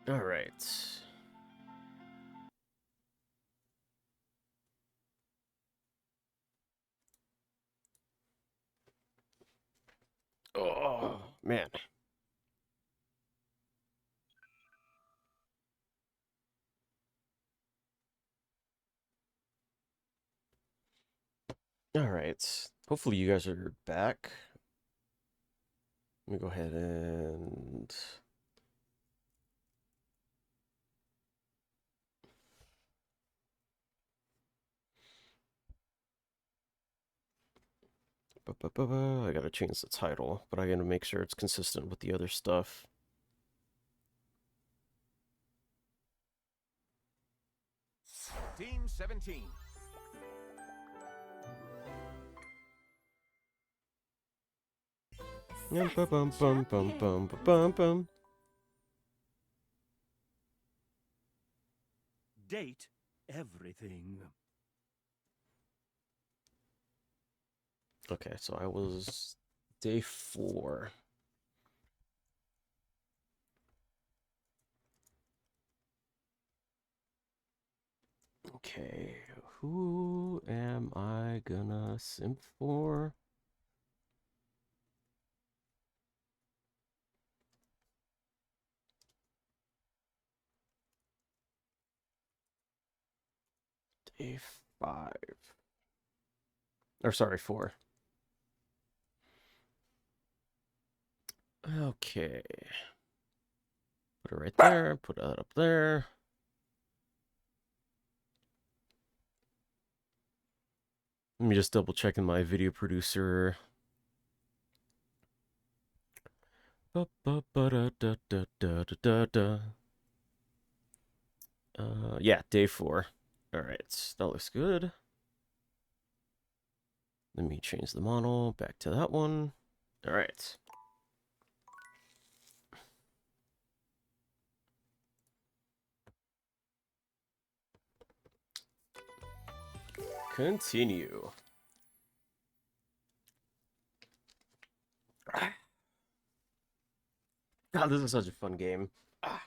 All right. Oh, man. All right. Hopefully you guys are back. Let me go ahead and... I gotta change the title, but I gotta make sure it's consistent with the other stuff. Team 17. Bum bum bum bum bum bum. Date everything. Okay, so I was day 4. Okay, who am I gonna simp for? Day 5. Or sorry, 4. Okay. Put it right there, put that up there. Let me just double check in my video producer. Yeah, day 4. All right, that looks good. Let me change the model back to that one. All right. Continue. God, this is such a fun game. I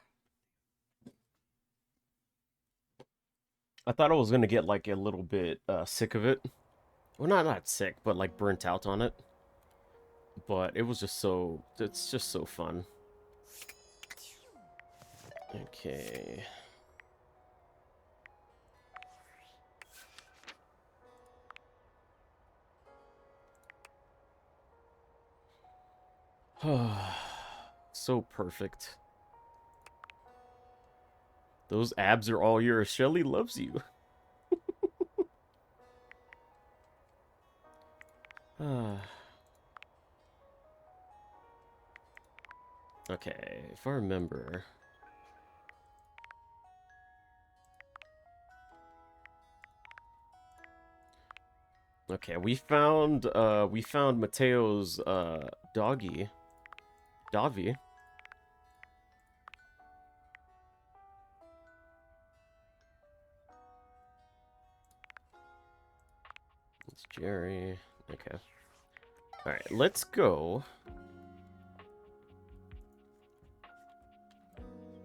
thought I was gonna get like a little bit sick of it. Well, not sick, but like burnt out on it. But it was just so, it's just so fun. Okay. So perfect. Those abs are all yours. Shelly loves you. Okay, if I remember. Okay, we found Mateo's doggy. Davi. It's Jerry. Okay. Alright, let's go.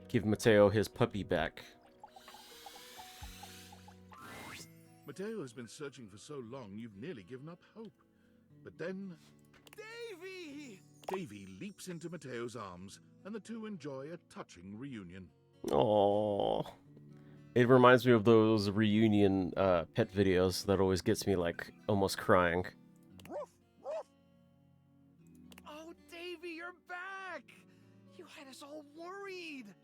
Give Mateo his puppy back. Mateo has been searching for so long, you've nearly given up hope. But then... Davy! Davy leaps into Mateo's arms, and the two enjoy a touching reunion. Aww. It reminds me of those reunion pet videos that always gets me, like, almost crying. Oh, Davy, you're back! You had us all worried.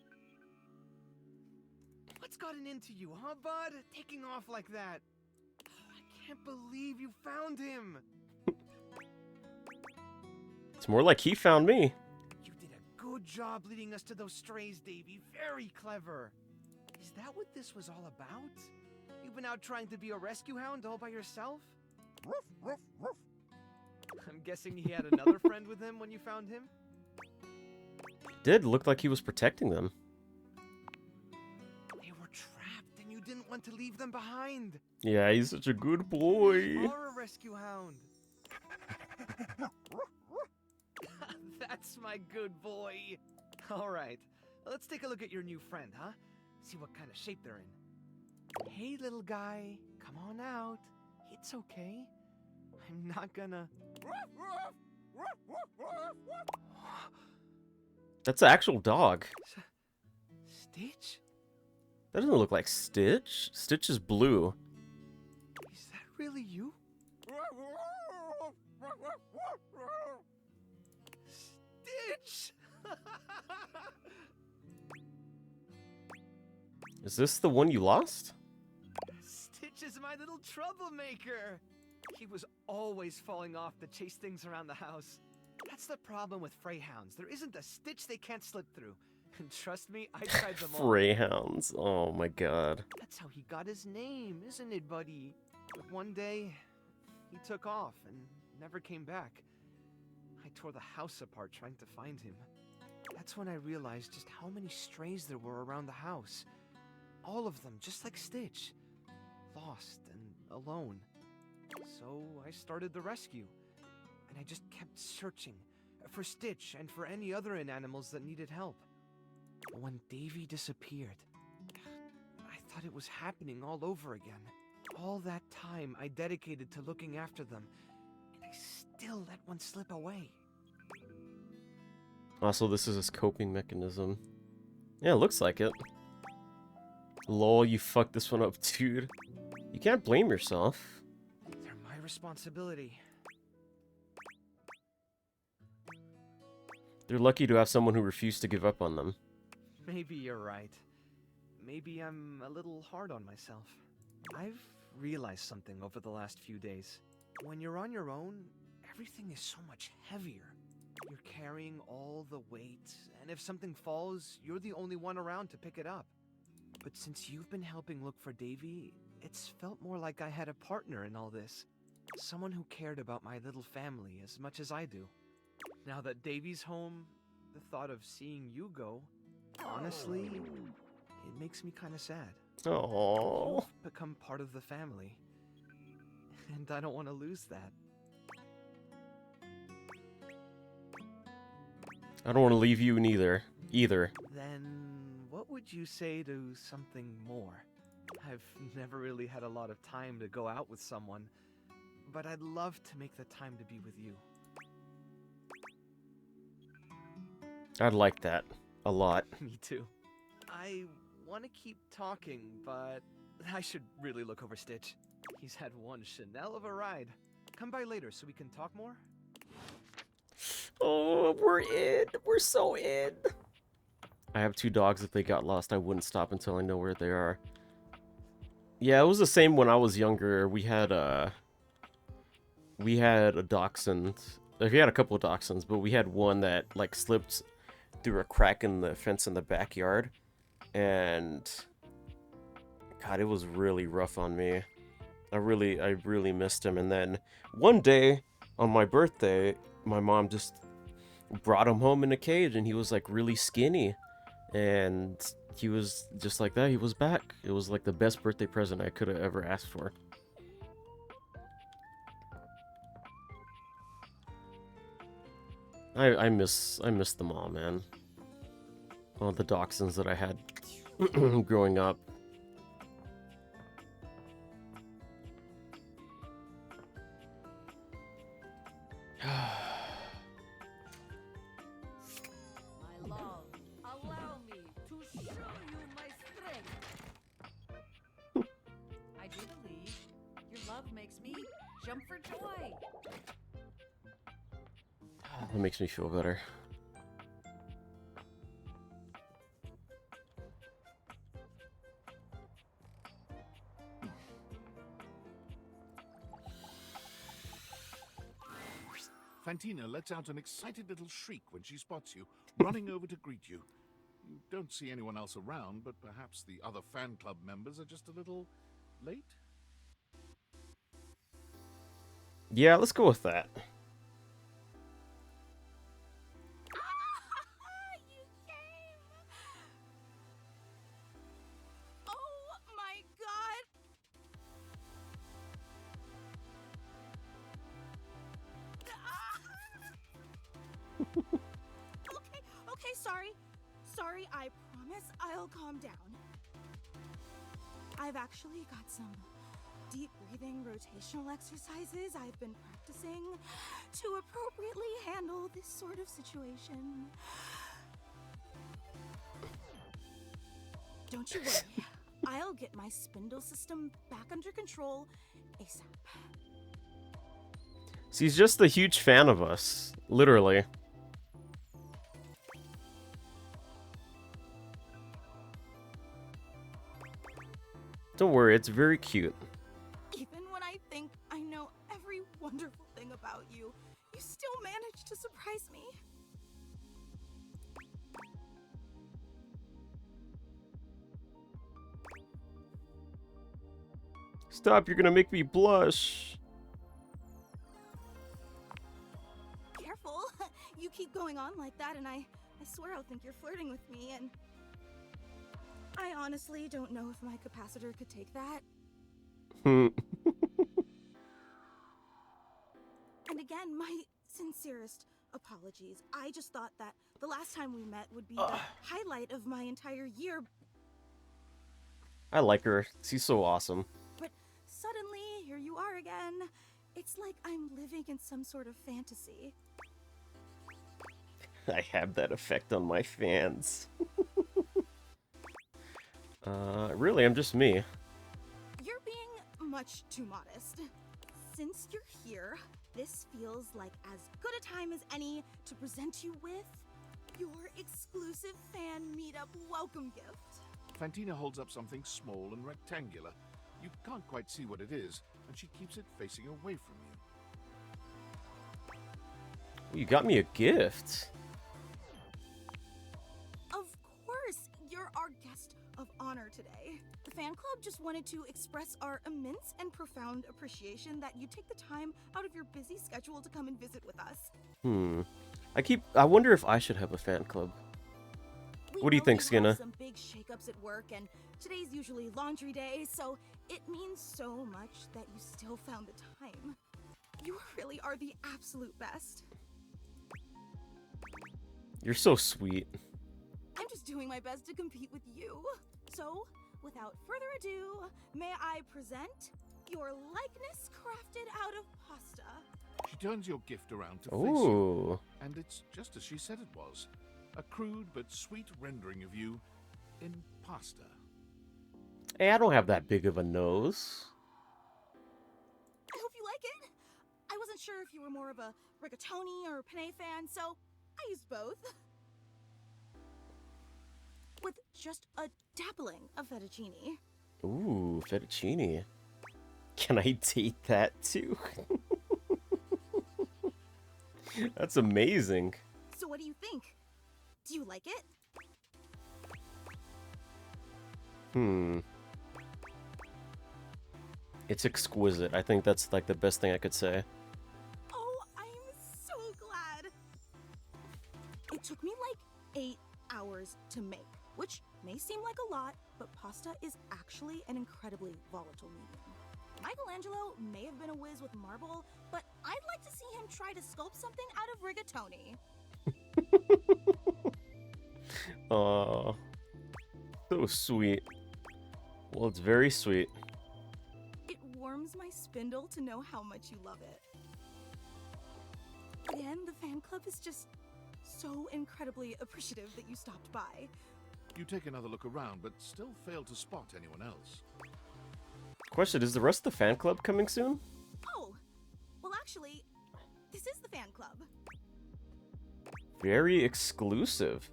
What's gotten into you, huh, bud? Taking off like that. Oh, I can't believe you found him. It's more like he found me. You did a good job leading us to those strays, Davy. Very clever. Is that what this was all about? You've been out trying to be a rescue hound all by yourself? I'm guessing he had another friend with him when you found him? Did look like he was protecting them. They were trapped and you didn't want to leave them behind. Yeah, he's such a good boy. You are a rescue hound. That's my good boy. All right, Let's take a look at your new friend, huh? See what kind of shape they're in. Hey, little guy, come on out. It's okay. I'm not gonna... That's an actual dog. Stitch? That doesn't look like Stitch. Stitch is blue. Is that really you? Stitch! Is this the one you lost? Stitch is my little troublemaker. He was always falling off to chase things around the house. That's the problem with Freyhounds. There isn't a stitch they can't slip through. And trust me, I tried them all. Freyhounds. Oh my god. That's how he got his name, isn't it, buddy? But one day, he took off and never came back. I tore the house apart trying to find him. That's when I realized just how many strays there were around the house. All of them, just like Stitch. Lost and alone. So I started the rescue. And I just kept searching for Stitch and for any other animals that needed help. But when Davy disappeared, I thought it was happening all over again. All that time I dedicated to looking after them, and I still let one slip away. Also, this is his coping mechanism. Yeah, it looks like it. Lol, you fucked this one up, dude. You can't blame yourself. They're my responsibility. They're lucky to have someone who refused to give up on them. Maybe you're right. Maybe I'm a little hard on myself. I've realized something over the last few days. When you're on your own, everything is so much heavier. You're carrying all the weight, and if something falls, you're the only one around to pick it up. But since you've been helping look for Davy, it's felt more like I had a partner in all this. Someone who cared about my little family as much as I do. Now that Davy's home, the thought of seeing you go, honestly, it makes me kind of sad. Oh. You've become part of the family, and I don't want to lose that. I don't want to leave you neither. Either. Then what would you say to something more? I've never really had a lot of time to go out with someone, but I'd love to make the time to be with you. I'd like that. A lot. Me too. I want to keep talking, but I should really look over Stitch. He's had one Chanel of a ride. Come by later so we can talk more? Oh, we're in. We're so in. I have 2 dogs. If they got lost, I wouldn't stop until I know where they are. Yeah, it was the same when I was younger. We had a dachshund. We had a couple of dachshunds, but we had one that like slipped through a crack in the fence in the backyard, and God, it was really rough on me. I really missed him. And then one day on my birthday, my mom just brought him home in a cage, and he was like really skinny, and he was just like that. He was back. It was like the best birthday present I could have ever asked for. I miss them all, man. All the dachshunds that I had growing up. My love, allow me to show you my strength. I do believe your love makes me jump for joy. That makes me feel better. Fantina lets out an excited little shriek when she spots you, running over to greet you. You don't see anyone else around, but perhaps the other fan club members are just a little late? Yeah, let's go with that. You came! Oh my god! Okay, sorry. Sorry, I promise I'll calm down. I've actually got some deep breathing rotational exercises I've been practicing to appropriately handle this sort of situation. Don't you worry. I'll get my spindle system back under control ASAP. So he's just a huge fan of us, literally. Don't worry, it's very cute. Even when I think I know every wonderful thing about you, you still manage to surprise me. Stop, you're gonna make me blush. Careful. You keep going on like that and I swear I'll think you're flirting with me, and I honestly don't know if my capacitor could take that. Hmm. And again, my sincerest apologies. I just thought that the last time we met would be the highlight of my entire year, I like her. She's so awesome. but suddenly, here you are again. It's like I'm living in some sort of fantasy. I have that effect on my fans. Really, I'm just me. You're being much too modest. Since you're here, this feels like as good a time as any to present you with your exclusive fan meetup welcome gift. Fantina holds up something small and rectangular. You can't quite see what it is, and she keeps it facing away from you. You got me a gift. Of course, you're our guest of honor today. The fan club just wanted to express our immense and profound appreciation that you take the time out of your busy schedule to come and visit with us. I wonder if I should have a fan club. What do you think, We know Skinna? some big shakeups at work, and today's usually laundry day, so it means so much that you still found the time. You really are the absolute best. You're so sweet. I'm just doing my best to compete with you. So, without further ado, may I present your likeness crafted out of pasta. She turns your gift around to face you, Ooh. and it's just as she said it was. A crude but sweet rendering of you in pasta. Hey, I don't have that big of a nose. I hope you like it. I wasn't sure if you were more of a rigatoni or penne fan, so I used both. With just a dabbling of fettuccine. Ooh, fettuccine. Can I date that too? That's amazing. So what do you think? Do you like it? It's exquisite. I think that's like the best thing I could say. Oh, I'm so glad. It took me like 8 hours to make, which may seem like a lot, but pasta is actually an incredibly volatile medium. Michelangelo may have been a whiz with marble, but I'd like to see him try to sculpt something out of rigatoni. Aw. So sweet. Well, it's very sweet. It warms my spindle to know how much you love it. Again, the fan club is just so incredibly appreciative that you stopped by. You take another look around, but still fail to spot anyone else. Question, is the rest of the fan club coming soon? Oh, well actually, this is the fan club. Very exclusive.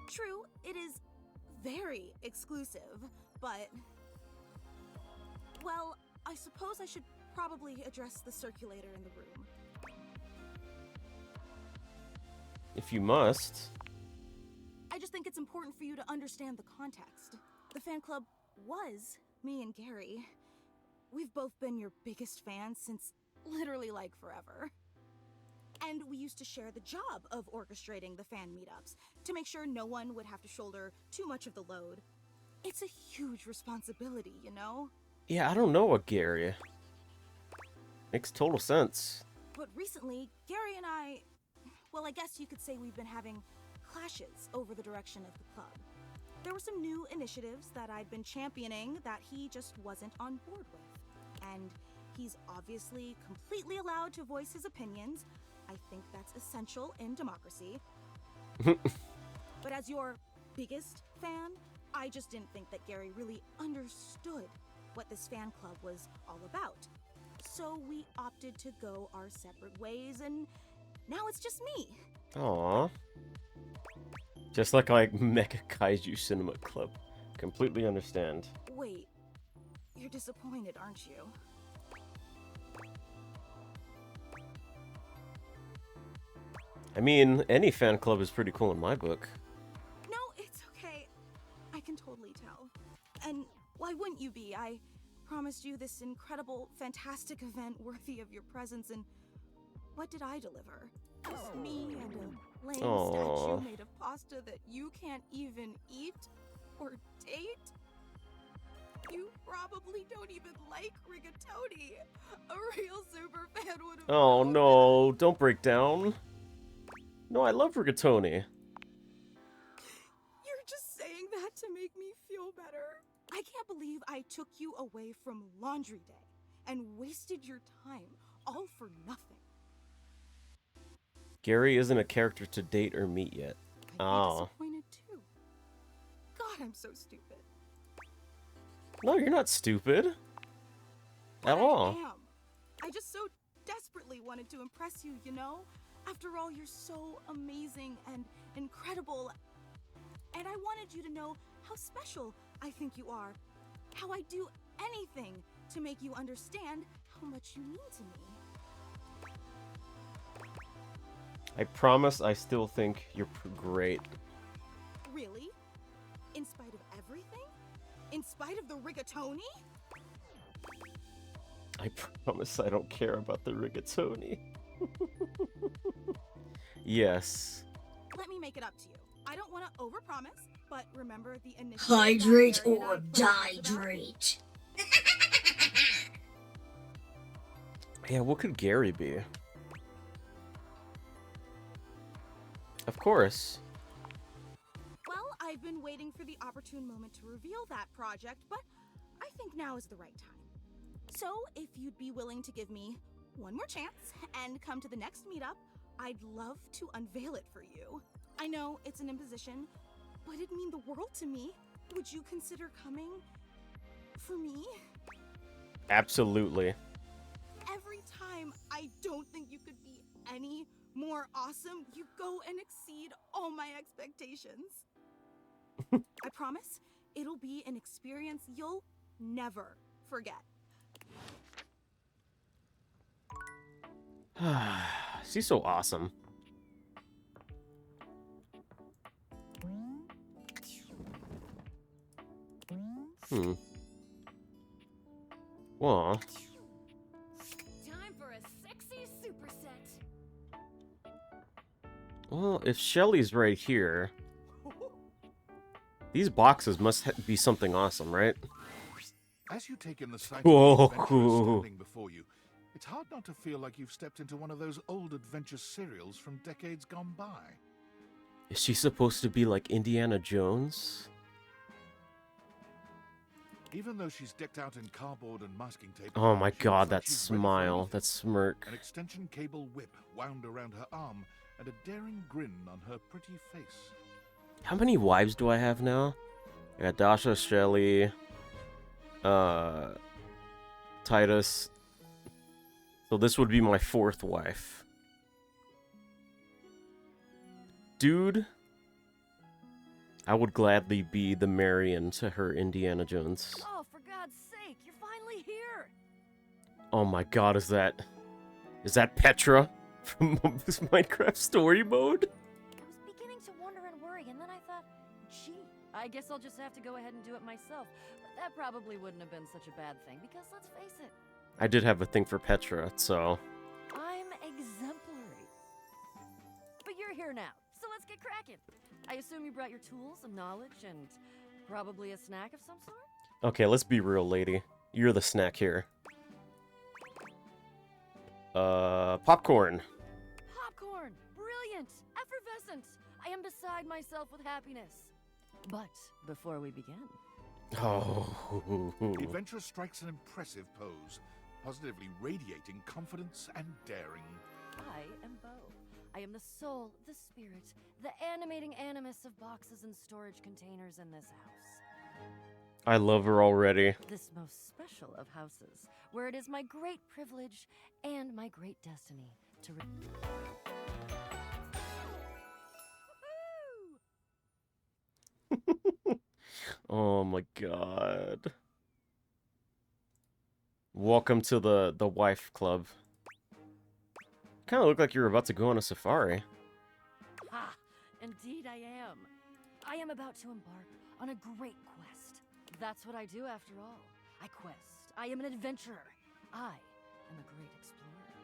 True, it is very exclusive, but... Well, I suppose I should probably address the circulator in the room. If you must. I just think it's important for you to understand the context. The fan club was me and Gary. We've both been your biggest fans since literally like forever. And we used to share the job of orchestrating the fan meetups to make sure no one would have to shoulder too much of the load. It's a huge responsibility, you know? Yeah, I don't know a Gary. Makes total sense. But recently, Gary and I... Well, I guess you could say we've been having clashes over the direction of the club. There were some new initiatives that I'd been championing that he just wasn't on board with. And he's obviously completely allowed to voice his opinions. I think that's essential in democracy. But as your biggest fan, I just didn't think that Gary really understood what this fan club was all about. So we opted to go our separate ways, and now it's just me. Aww. Just like Mecha Kaiju Cinema Club. Completely understand. Wait, you're disappointed, aren't you? I mean, any fan club is pretty cool in my book. No, it's okay. I can totally tell. And why wouldn't you be? I promised you this incredible, fantastic event worthy of your presence, and what did I deliver? Just me and a lame Aww. statue made of pasta that you can't even eat or date? You probably don't even like rigatoni. A real super fan would have Oh known no, don't break down. No, I love rigatoni. You're just saying that to make me feel better. I can't believe I took you away from laundry day and wasted your time all for nothing. Gary isn't a character to date or meet yet. I'd be Oh. disappointed too. God, I'm so stupid. No, you're not stupid. But At all. I am. I just so desperately wanted to impress you, you know? After all, you're so amazing and incredible. And I wanted you to know how special I think you are. How I'd do anything to make you understand how much you mean to me. I promise I still think you're great. Really? In spite of everything? In spite of the rigatoni? I promise I don't care about the rigatoni. Yes. Let me make it up to you. I don't want to overpromise, but remember the initial Hydrate or dihydrate. Yeah, what could Gary be? Of course. Well, I've been waiting for the opportune moment to reveal that project, but I think now is the right time. So, if you'd be willing to give me one more chance and come to the next meetup, I'd love to unveil it for you. I know it's an imposition, but it'd mean the world to me. Would you consider coming for me? Absolutely. Every time I don't think you could be any more awesome, you go and exceed all my expectations. I promise it'll be an experience you'll never forget. She's so awesome. Well, Time for a sexy superset. well, if Shelly's right here, these boxes must be something awesome, right? As you take in the sight Whoa. of the adventurers standing before you, it's hard not to feel like you've stepped into one of those old adventure serials from decades gone by. Is she supposed to be like Indiana Jones? Even though she's decked out in cardboard and masking tape, Oh my she god, looks like that she's ready for smile, anything. that smirk. An extension cable whip wound around her arm and a daring grin on her pretty face. How many wives do I have now? I got Dasha, Shelly, Titus. So this would be my fourth wife. Dude, I would gladly be the Marion to her Indiana Jones. Oh, for God's sake, you're finally here. Oh my god, is that Petra from this Minecraft story mode? I was beginning to wonder and worry, and then I thought, gee, I guess I'll just have to go ahead and do it myself. But that probably wouldn't have been such a bad thing, because let's face it, I did have a thing for Petra, so I'm exemplary. But you're here now, so let's get cracking. I assume you brought your tools and knowledge and probably a snack of some sort? okay, let's be real, lady. You're the snack here. Popcorn. Popcorn! Brilliant! Effervescent! I am beside myself with happiness. But before we begin, Oh. The adventurer strikes an impressive pose, positively radiating confidence and daring. I am Bo. I am the soul, the spirit, the animating animus of boxes and storage containers in this house. I love her already. This most special of houses, where it is my great privilege and my great destiny to Oh my god. Welcome to the wife club. Kind of look like you're about to go on a safari. Ah, indeed I am. I am about to embark on a great quest. That's what I do after all. I quest. I am an adventurer. I am a great explorer.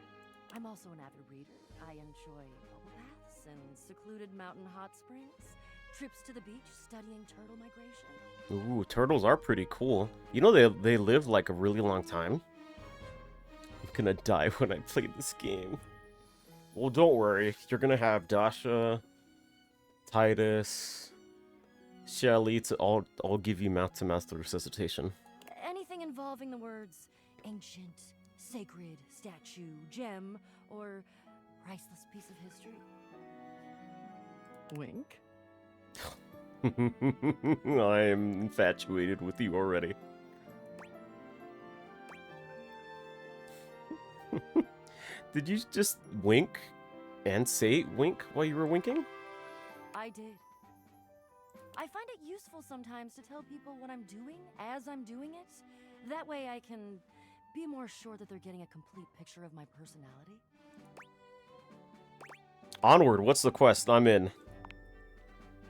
I'm also an avid reader. I enjoy bubble baths and secluded mountain hot springs, trips to the beach studying turtle migration. Ooh, turtles are pretty cool. You know they live like a really long time. I'm gonna die when I play this game. Well, don't worry. You're gonna have Dasha, Titus, Shelly to all give you mouth-to-mouth resuscitation. Anything involving the words ancient, sacred, statue, gem, or priceless piece of history. Wink. I'm infatuated with you already. Did you just wink and say wink while you were winking? I did. I find it useful sometimes to tell people what I'm doing as I'm doing it. That way I can be more sure that they're getting a complete picture of my personality. Onward, what's the quest? I'm in.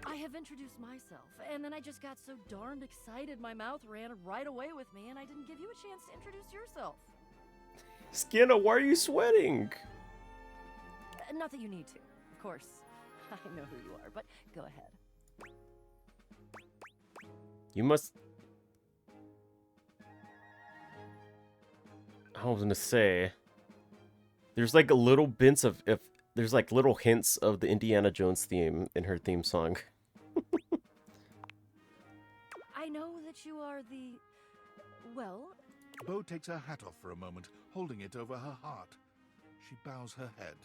I have introduced myself, and then I just got so darned excited my mouth ran right away with me, and I didn't give you a chance to introduce yourself. Skinna, why are you sweating? Not that you need to, of course. I know who you are, but go ahead. You must... I was gonna say... There's like a little bits of... There's like little hints of the Indiana Jones theme in her theme song. I know that you are the... well... Bo takes her hat off for a moment, holding it over her heart. She bows her head,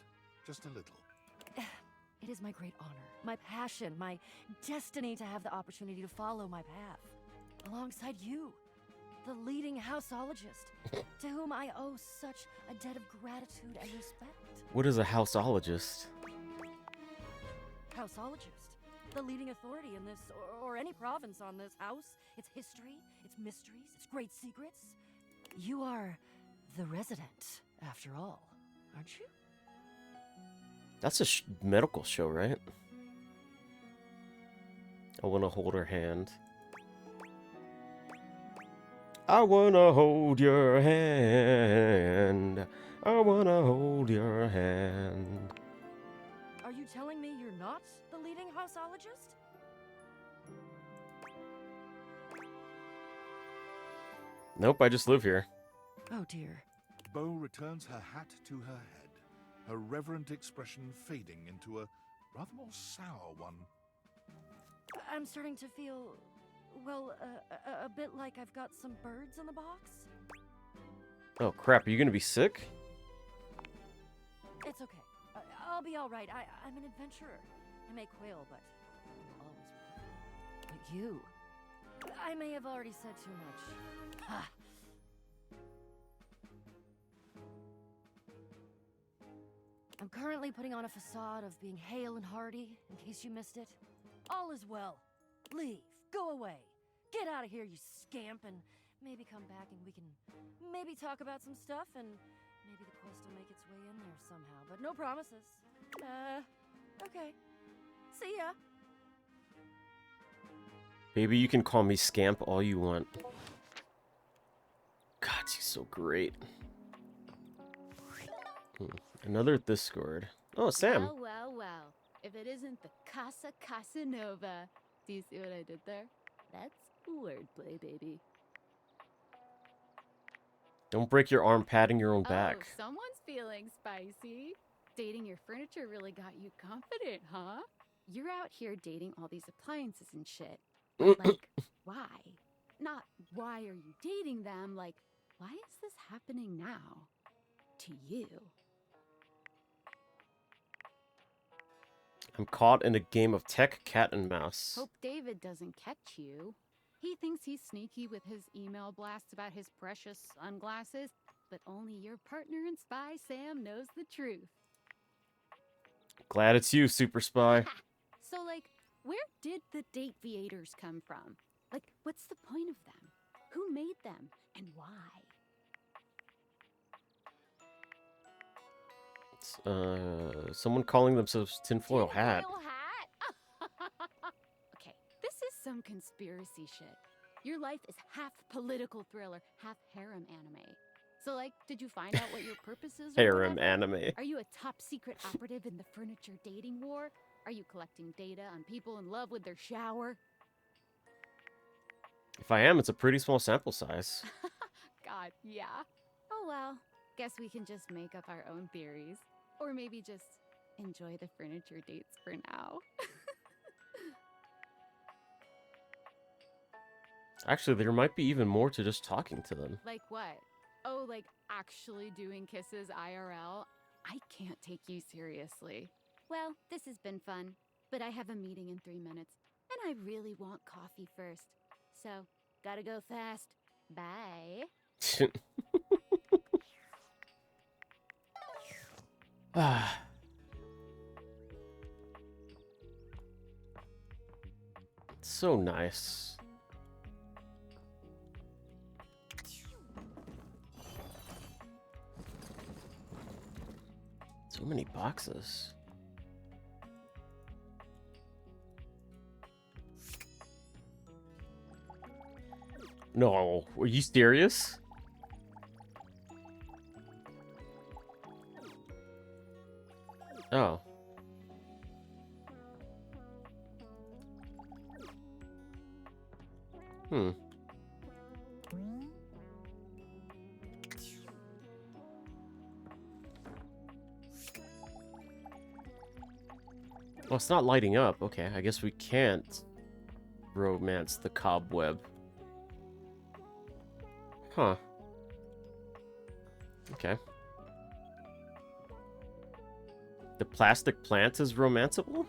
just a little. It is my great honor, my passion, my destiny to have the opportunity to follow my path. Alongside you, the leading houseologist, to whom I owe such a debt of gratitude and respect. What is a houseologist? Houseologist, the leading authority in this, or any province on this house, its history, its mysteries, its great secrets. You are the resident, after all, aren't you? That's a medical show, right? I want to hold her hand. I want to hold your hand. I want to hold your hand. Are you telling me you're not the leading houseologist? Nope, I just live here. Oh dear. Bo returns her hat to her head, her reverent expression fading into a rather more sour one. I'm starting to feel, well, a bit like I've got some birds in the box. Oh crap, are you gonna be sick? It's okay. I'll be all right. I'm an adventurer. I may quail, but I'm always prepared. But you, I may have already said too much. Ah. I'm currently putting on a facade of being hale and hearty, in case you missed it. All is well. Leave. Go away. Get out of here, you scamp, and maybe come back and we can maybe talk about some stuff, and maybe the quest will make its way in there somehow, but no promises. Okay. See ya. Baby, you can call me Scamp all you want. God, she's so great. Another Discord. Oh, Sam. Well, well, well. If it isn't the Casa Casanova. Do you see what I did there? That's wordplay, baby. Don't break your arm patting your own back. Oh, someone's feeling spicy. Dating your furniture really got you confident, huh? you're out here dating all these appliances and shit. Like, why? Not why are you dating them? Like, why is this happening now? To you. I'm caught in a game of tech cat and mouse. Hope David doesn't catch you. He thinks he's sneaky with his email blasts about his precious sunglasses, but only your partner and spy, Sam, knows the truth. Glad it's you, super spy. So, like, where did the date viators come from? Like, what's the point of them? Who made them? And why? It's, someone calling themselves Tinfoil Hat. Tinfoil hat? Okay, this is some conspiracy shit. Your life is half political thriller, half harem anime. So, like, did you find out what your purpose is? Harem whatever? anime. Are you a top secret operative in the furniture dating war? Are you collecting data on people in love with their shower? If I am, it's a pretty small sample size. God, yeah. Oh well, guess we can just make up our own theories. Or maybe just enjoy the furniture dates for now. Actually, there might be even more to just talking to them. Like what? Oh, like actually doing kisses IRL? I can't take you seriously. Well, this has been fun, but I have a meeting in 3 minutes, and I really want coffee first. So, gotta go fast. Bye. Ah. So nice. So many boxes. No, are you serious? Oh. Hmm. Well, it's not lighting up. Okay, I guess we can't romance the cobweb. Huh. Okay. The plastic plant is romanceable?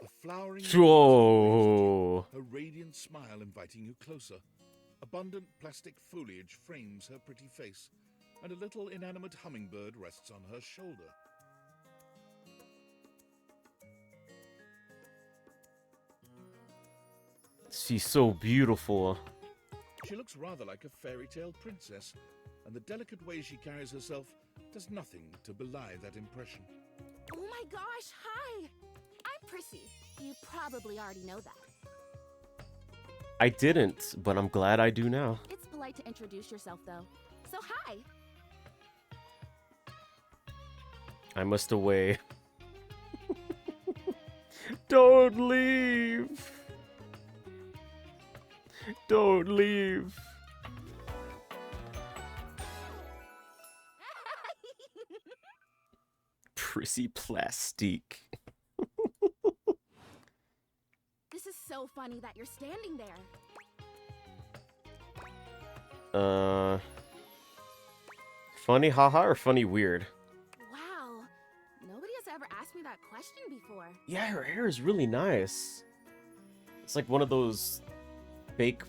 A flowering Whoa. a radiant smile inviting you closer. Abundant plastic foliage frames her pretty face, and a little inanimate hummingbird rests on her shoulder. She's so beautiful. She looks rather like a fairy tale princess, and the delicate way she carries herself does nothing to belie that impression. Oh my gosh, hi! I'm Prissy. You probably already know that. I didn't, but I'm glad I do now. It's polite to introduce yourself, though. So hi! I must away. Don't leave. Don't leave. Prissy plastique. This is so funny that you're standing there. Funny haha or funny weird? Wow. Nobody has ever asked me that question before. Yeah, her hair is really nice. It's like one of those fake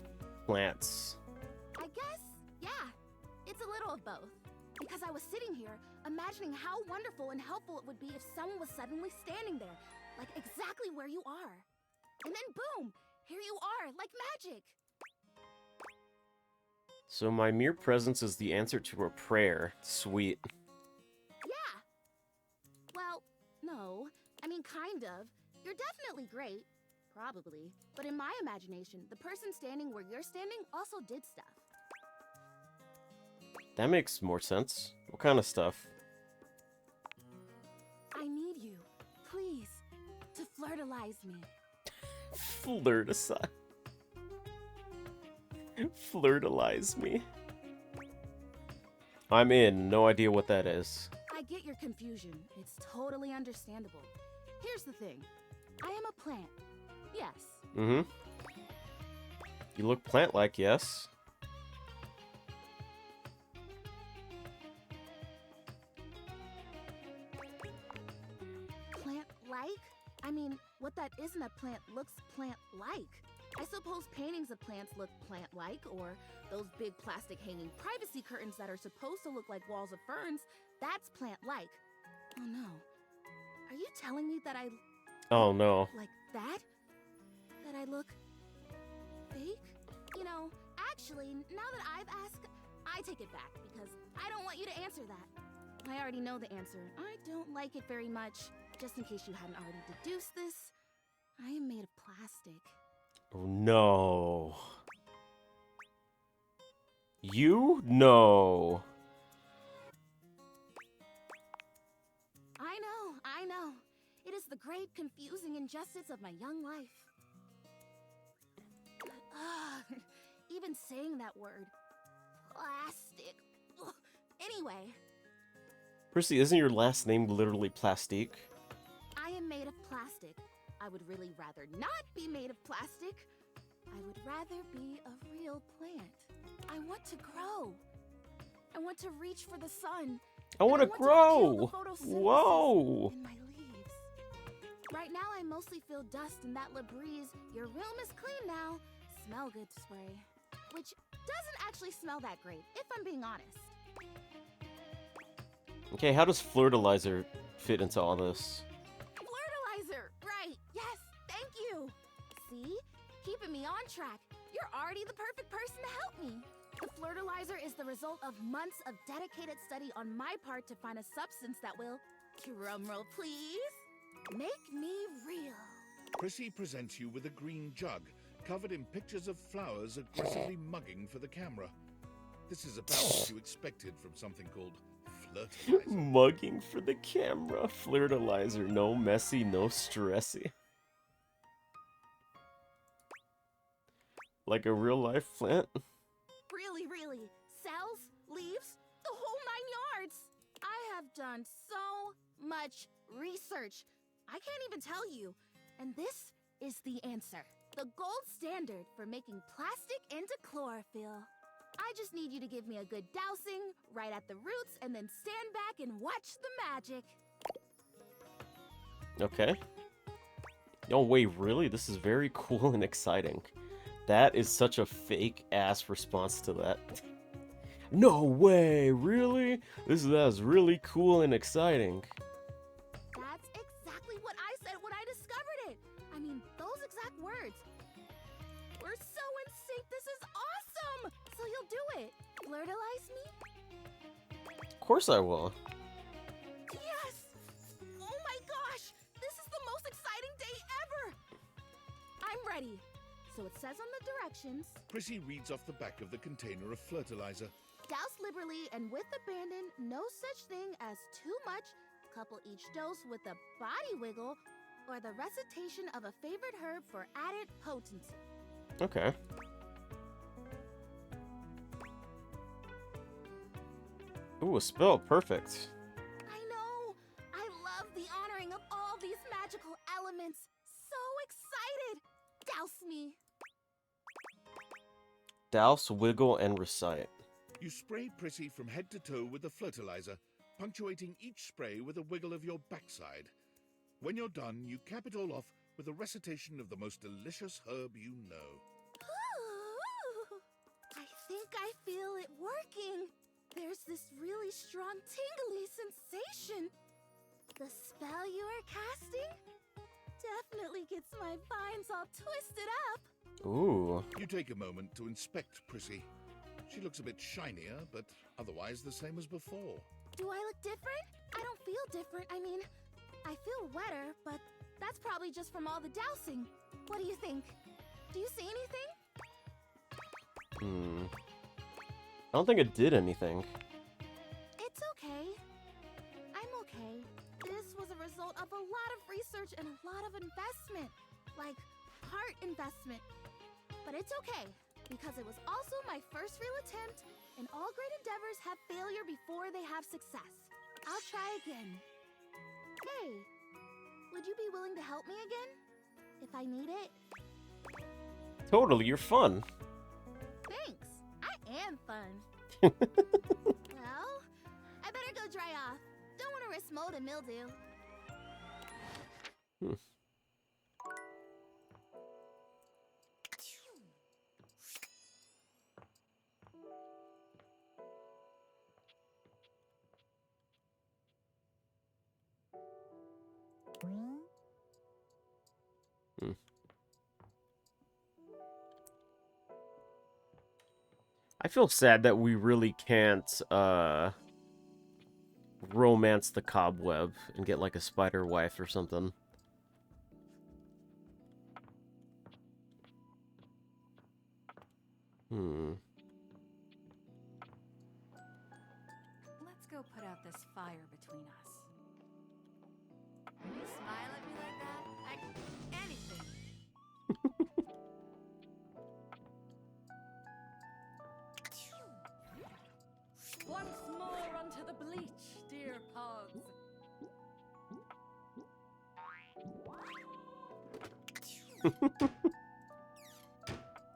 plants. I guess, yeah. It's a little of both. Because I was sitting here, imagining how wonderful and helpful it would be if someone was suddenly standing there, like exactly where you are. And then boom, here you are, like magic. So my mere presence is the answer to her prayer. Sweet. Yeah. Well, no. I mean, kind of. You're definitely great. Probably. But in my imagination, the person standing where you're standing also did stuff. That makes more sense. What kind of stuff? I need you, please, to flirtalize me. Flirtalize. Flirtalize me. I'm in. No idea what that is. I get your confusion. It's totally understandable. Here's the thing. I am a plant. Yes. Mm-hmm. You look plant-like, yes. Plant-like? I mean, what that isn't a plant looks plant-like. I suppose paintings of plants look plant-like, or those big plastic hanging privacy curtains that are supposed to look like walls of ferns, that's plant-like. Oh no. Are you telling me that I Oh no. like that? That I look fake? You know, actually, now that I've asked, I take it back because I don't want you to answer that. I already know the answer. I don't like it very much. Just in case you hadn't already deduced this, I am made of plastic. Oh no. You? No. I know. It is the great, confusing injustice of my young life. Even saying that word. Plastic. Ugh. Anyway. Percy, isn't your last name literally Plastique? I am made of plastic. I would really rather not be made of plastic. I would rather be a real plant. I want to grow. I want to reach for the sun. I want to feel grow! the photosynthesis Whoa! in my leaves. Right now I mostly feel dust and that Labreeze, your room is clean now, smell good spray. Which doesn't actually smell that great, if I'm being honest. Okay, how does Flirtalizer fit into all this? Flirtalizer! Right, yes, thank you! See? Keeping me on track. You're already the perfect person to help me. The Flirtalizer is the result of months of dedicated study on my part to find a substance that will, drumroll please, make me real. Prissy presents you with a green jug, covered in pictures of flowers aggressively mugging for the camera. This is about what you expected from something called Flirtalizer. Mugging for the camera. Flirtalizer. No messy, no stressy. Like a real life plant. Really. Cells, leaves, the whole 9 yards. I have done so much research. I can't even tell you. And this is the answer. The gold standard for making plastic into chlorophyll. I just need you to give me a good dousing right at the roots and then stand back and watch the magic. Okay. Oh wait, really? This is very cool and exciting. That is such a fake-ass response to that. No way! Really? That's really cool and exciting. That's exactly what I said when I discovered it. I mean, those exact words. We're so in sync. This is awesome! So you'll do it. Flirtalize me? Of course I will. Yes! Oh my gosh! This is the most exciting day ever! I'm ready. So it says on the directions, Prissy reads off the back of the container of Flirtalizer. douse liberally and with abandon, no such thing as too much, couple each dose with a body wiggle, or the recitation of a favorite herb for added potency. Okay. Ooh, a spell. Perfect. I know! I love the honoring of all these magical elements. So excited! Douse me! Douse, wiggle, and recite. You spray Prissy from head to toe with the Flirtalizer, punctuating each spray with a wiggle of your backside. When you're done, you cap it all off with a recitation of the most delicious herb you know. Ooh, I think I feel it working. There's this really strong tingly sensation. The spell you are casting definitely gets my vines all twisted up. Ooh. You take a moment to inspect Prissy. She looks a bit shinier, but otherwise the same as before. Do I look different? I don't feel different. I mean, I feel wetter, but that's probably just from all the dousing. What do you think? Do you see anything? I don't think it did anything. It's okay. I'm okay. This was a result of a lot of research and a lot of investment. Like, heart investment. But it's okay. Because it was also my first real attempt, and all great endeavors have failure before they have success. I'll try again. Hey, would you be willing to help me again? If I need it? Totally, you're fun. Thanks. I am fun. Well, I better go dry off. Don't want to risk mold and mildew. I feel sad that we really can't romance the cobweb and get like a spider wife or something. Let's go put out this fire between us. When you smile at me like that, anything. Once more unto the bleach, dear pogs.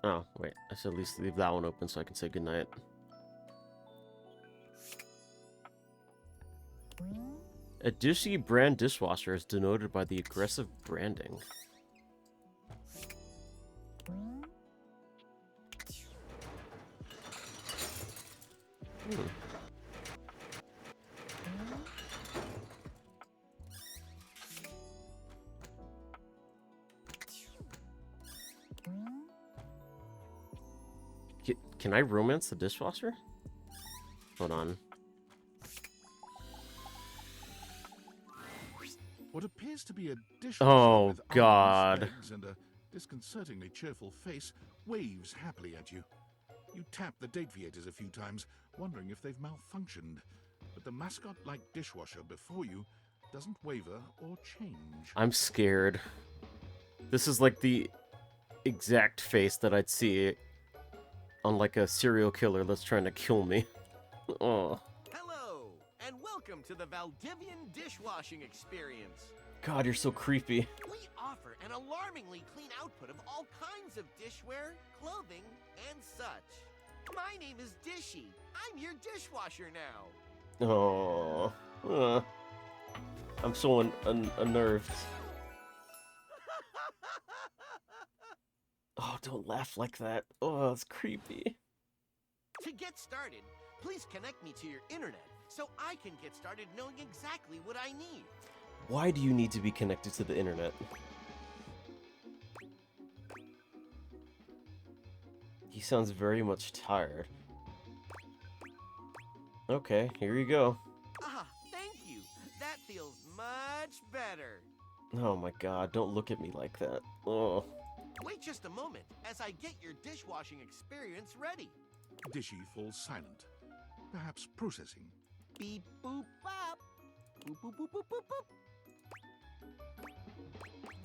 Oh, wait. I should at least leave that one open so I can say goodnight. A Dishy brand dishwasher is denoted by the aggressive branding. Can I romance the dishwasher? Hold on. What appears to be a dishwasher Oh, with God. arms, legs, and a disconcertingly cheerful face waves happily at you. You tap the date viators a few times, wondering if they've malfunctioned. But the mascot-like dishwasher before you doesn't waver or change. I'm scared. This is like the exact face that I'd see on like a serial killer that's trying to kill me. Oh. Hello, and welcome to the Valdivian dishwashing experience. God, you're so creepy. We offer an alarmingly clean output of all kinds of dishware, clothing, and such. My name is Dishy. I'm your dishwasher now. Oh. I'm so unnerved. Oh, don't laugh like that. Oh, it's creepy. To get started, please connect me to your internet so I can get started knowing exactly what I need. Why do you need to be connected to the internet? He sounds very much tired. Okay, here you go. Ah, thank you. That feels much better. Oh my god, don't look at me like that. Oh. Wait just a moment as I get your dishwashing experience ready. Dishy falls silent, perhaps processing. Beep boop bop. Boop boop boop boop boop boop.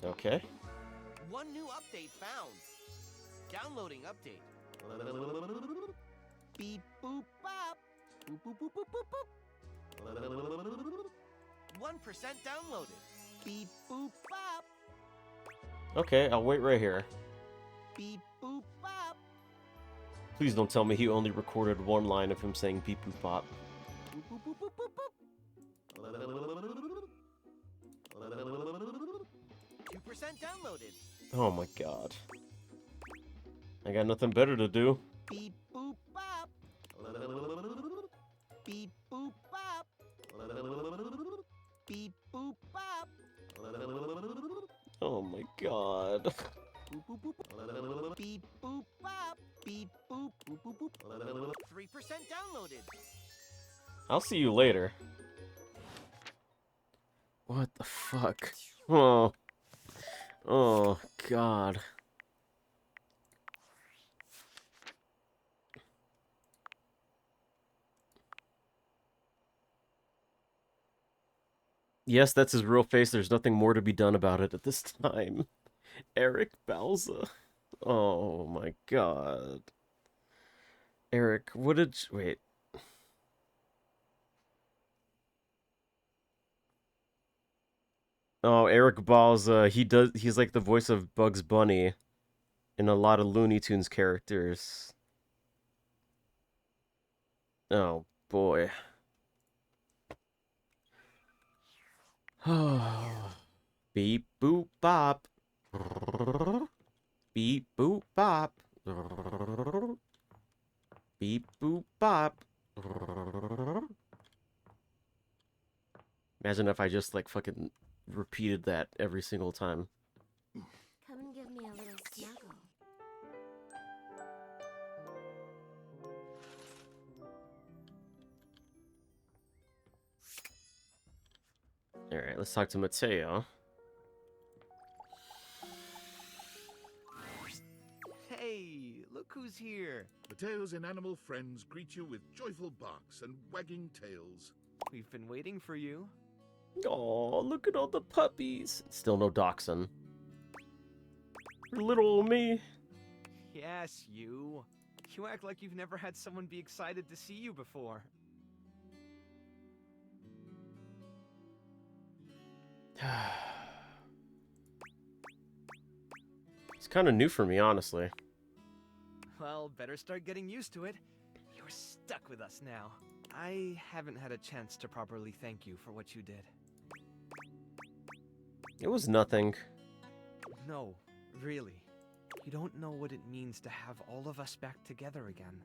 Okay. One new update found. Downloading update. Beep boop bop. Boop boop boop boop boop boop. 1% downloaded. Beep boop bop. Okay, I'll wait right here. Beep boop bop. Please don't tell me he only recorded one line of him saying beep boop bop. Boop boop boop boop boop boop. 2% downloaded. Oh my god. I got nothing better to do. Beep boop bop. Beep boop bop. Beep boop bop. Oh my god. Boop boop boop. Beep boop bop. Beep boop boop boop boop. 3% downloaded. I'll see you later. What the fuck? Oh. Oh god. Yes, that's his real face. There's nothing more to be done about it at this time. Eric Balza. Oh my god. Eric, what did wait? Oh, Eric Balza, he's like the voice of Bugs Bunny in a lot of Looney Tunes characters. Oh boy. Beep boop bop. Beep boop bop. Beep boop bop. Imagine if I just like fucking repeated that every single time. Come and give me a little snuggle. Alright, let's talk to Mateo. Hey, look who's here. Mateo's inanimal friends greet you with joyful barks and wagging tails. We've been waiting for you. Oh, look at all the puppies. Still no dachshund. Little old me. Yes, you. You act like you've never had someone be excited to see you before. It's kind of new for me, honestly. Well, better start getting used to it. You're stuck with us now. I haven't had a chance to properly thank you for what you did. It was nothing. No, really. You don't know what it means to have all of us back together again.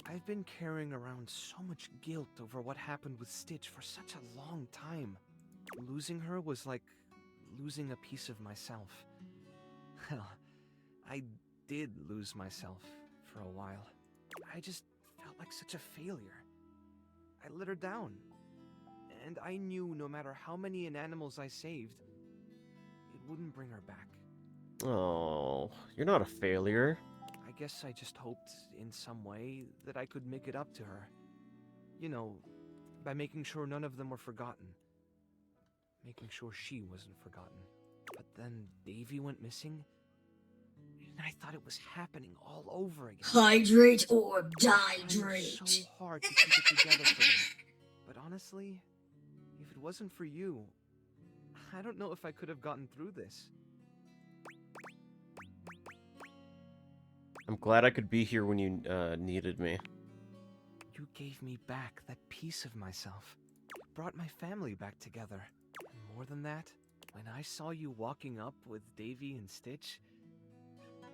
I've been carrying around so much guilt over what happened with Stitch for such a long time. Losing her was like losing a piece of myself. Well, I did lose myself for a while. I just felt like such a failure. I let her down. And I knew no matter how many inanimals I saved, it wouldn't bring her back. Oh, you're not a failure. I guess I just hoped in some way that I could make it up to her. You know, by making sure none of them were forgotten. Making sure she wasn't forgotten. But then Davy went missing, and I thought it was happening all over again. Hydrate or Trying dihydrate. so hard to keep it together for them. But honestly, if it wasn't for you, I don't know if I could have gotten through this. I'm glad I could be here when you needed me. You gave me back that piece of myself. Brought my family back together. And more than that, when I saw you walking up with Davy and Stitch,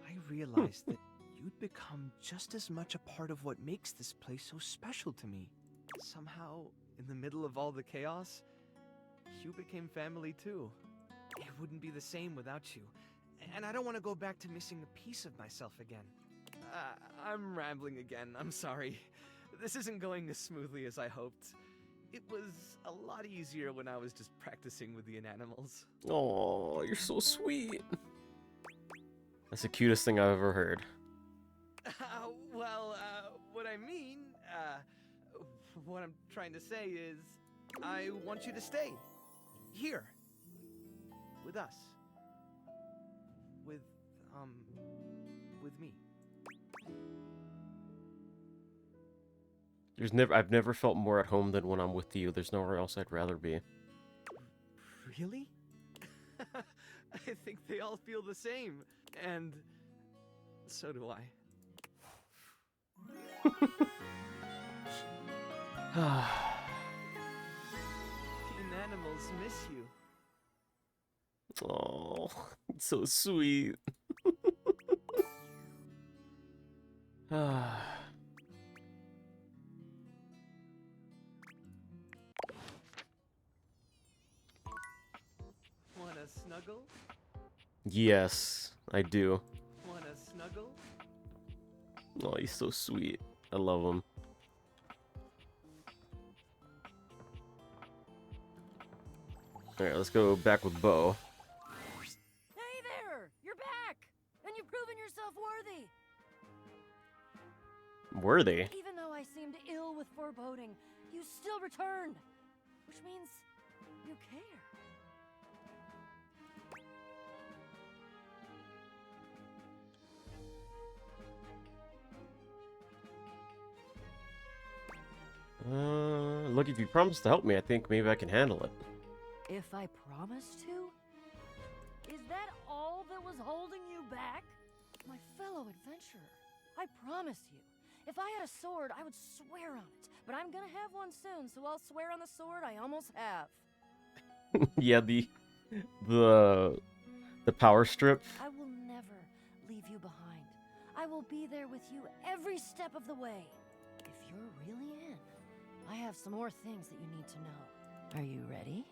I realized that you'd become just as much a part of what makes this place so special to me. Somehow, in the middle of all the chaos, you became family too. It wouldn't be the same without you. And I don't want to go back to missing a piece of myself again. I'm rambling again, I'm sorry. This isn't going as smoothly as I hoped. It was a lot easier when I was just practicing with the inanimals. Oh, you're so sweet. That's the cutest thing I've ever heard. What I mean, what I'm trying to say is, I want you to stay. Here. With us. With me. I've never felt more at home than when I'm with you. There's nowhere else I'd rather be. Really? I think they all feel the same. And so do I. The inanimals miss you. Oh, it's so sweet. Wanna snuggle? Yes, I do. Wanna snuggle? Oh, he's so sweet. I love him. Alright, let's go back with Bo. Hey there! You're back! And you've proven yourself worthy! Worthy? Even though I seemed ill with foreboding, you still returned! Which means you care. look, if you promise to help me, I think maybe I can handle it. If I promise to? Is that all that was holding you back? My fellow adventurer, I promise you, if I had a sword, I would swear on it. But I'm gonna have one soon, so I'll swear on the sword I almost have. Yeah, the power strip. I will never leave you behind. I will be there with you every step of the way. If you're really in, I have some more things that you need to know. Are you ready?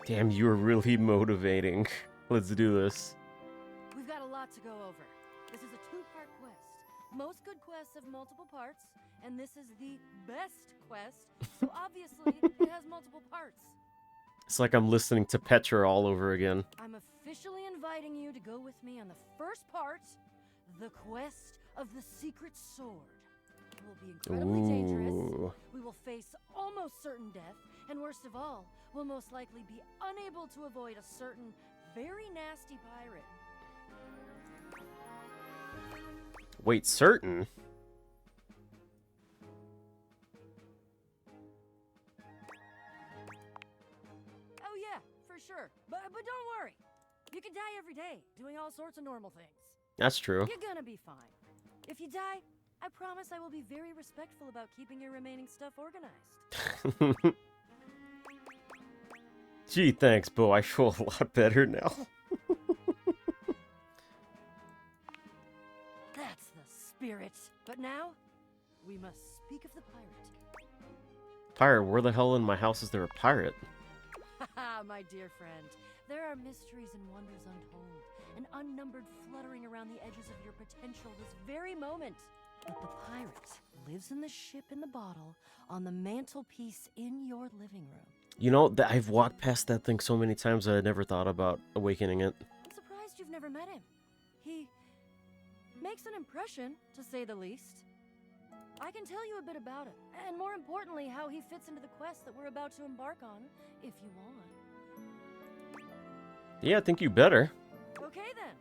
Damn, you are really motivating. Let's do this. We've got a lot to go over. This is a two-part quest. Most good quests have multiple parts, and this is the best quest, so obviously it has multiple parts. It's like I'm listening to Petra all over again. I'm officially inviting you to go with me on the first part, the quest of the secret sword. It will be incredibly dangerous. We will face almost certain death, and worst of all, we'll most likely be unable to avoid a certain very nasty pirate. Wait, certain? Oh yeah, for sure. But don't worry. You can die every day, doing all sorts of normal things. That's true. You're gonna be fine. If you die, I promise I will be very respectful about keeping your remaining stuff organized. Gee, thanks, Bo. I feel a lot better now. That's the spirit. But now, we must speak of the pirate. Pirate? Where the hell in my house is there a pirate? Haha, my dear friend. There are mysteries and wonders untold, and unnumbered fluttering around the edges of your potential this very moment. But the pirate lives in the ship in the bottle on the mantelpiece in your living room. You know, I've walked past that thing so many times that I never thought about awakening it. I'm surprised you've never met him. He makes an impression, to say the least. I can tell you a bit about it, and more importantly, how he fits into the quest that we're about to embark on, if you want. Yeah, I think you better. Okay then.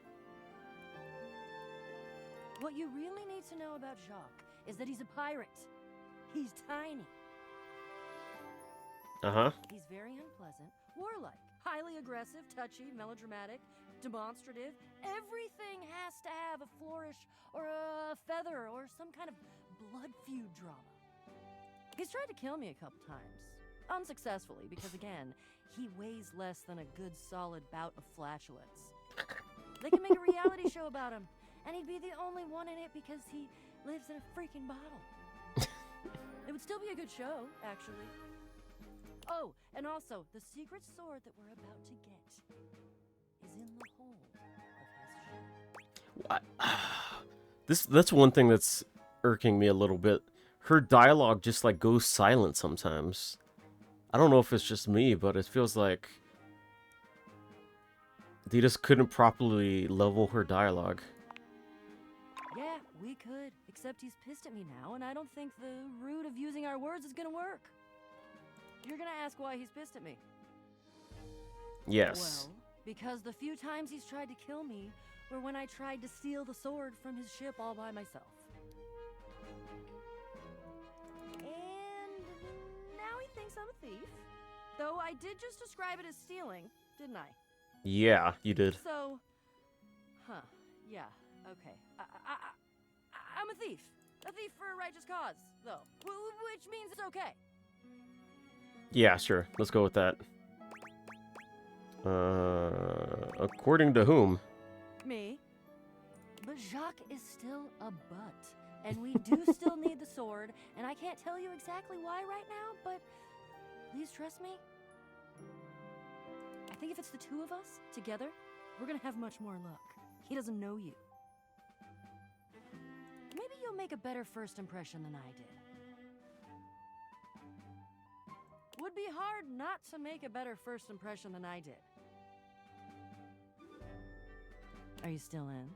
What you really need to know about Jacques is that he's a pirate. He's tiny. Uh-huh. He's very unpleasant, warlike, highly aggressive, touchy, melodramatic, demonstrative. Everything has to have a flourish or a feather or some kind of blood feud drama. He's tried to kill me a couple times. Unsuccessfully, because again, he weighs less than a good solid bout of flatulence. They can make a reality show about him, and he'd be the only one in it because he lives in a freaking bottle. It would still be a good show, actually. Oh, and also, the secret sword that we're about to get is in the hold of his ship. That's one thing that's irking me a little bit. Her dialogue just like goes silent sometimes. I don't know if it's just me, but it feels like they just couldn't properly level her dialogue. Yeah, we could, except he's pissed at me now, and I don't think the route of using our words is gonna work. You're gonna ask why he's pissed at me. Yes. Well, because the few times he's tried to kill me were when I tried to steal the sword from his ship all by myself. And now he thinks I'm a thief. Though I did just describe it as stealing, didn't I? Yeah, you did. So, yeah, okay. I'm a thief. A thief for a righteous cause, though. Which means it's okay. Yeah, sure. Let's go with that. According to whom? Me. But Jacques is still a butt. And we do still need the sword, and I can't tell you exactly why right now, but please trust me. I think if it's the two of us, together, we're gonna have much more luck. He doesn't know you. Maybe you'll make a better first impression than I did. Would be hard not to make a better first impression than I did. Are you still in?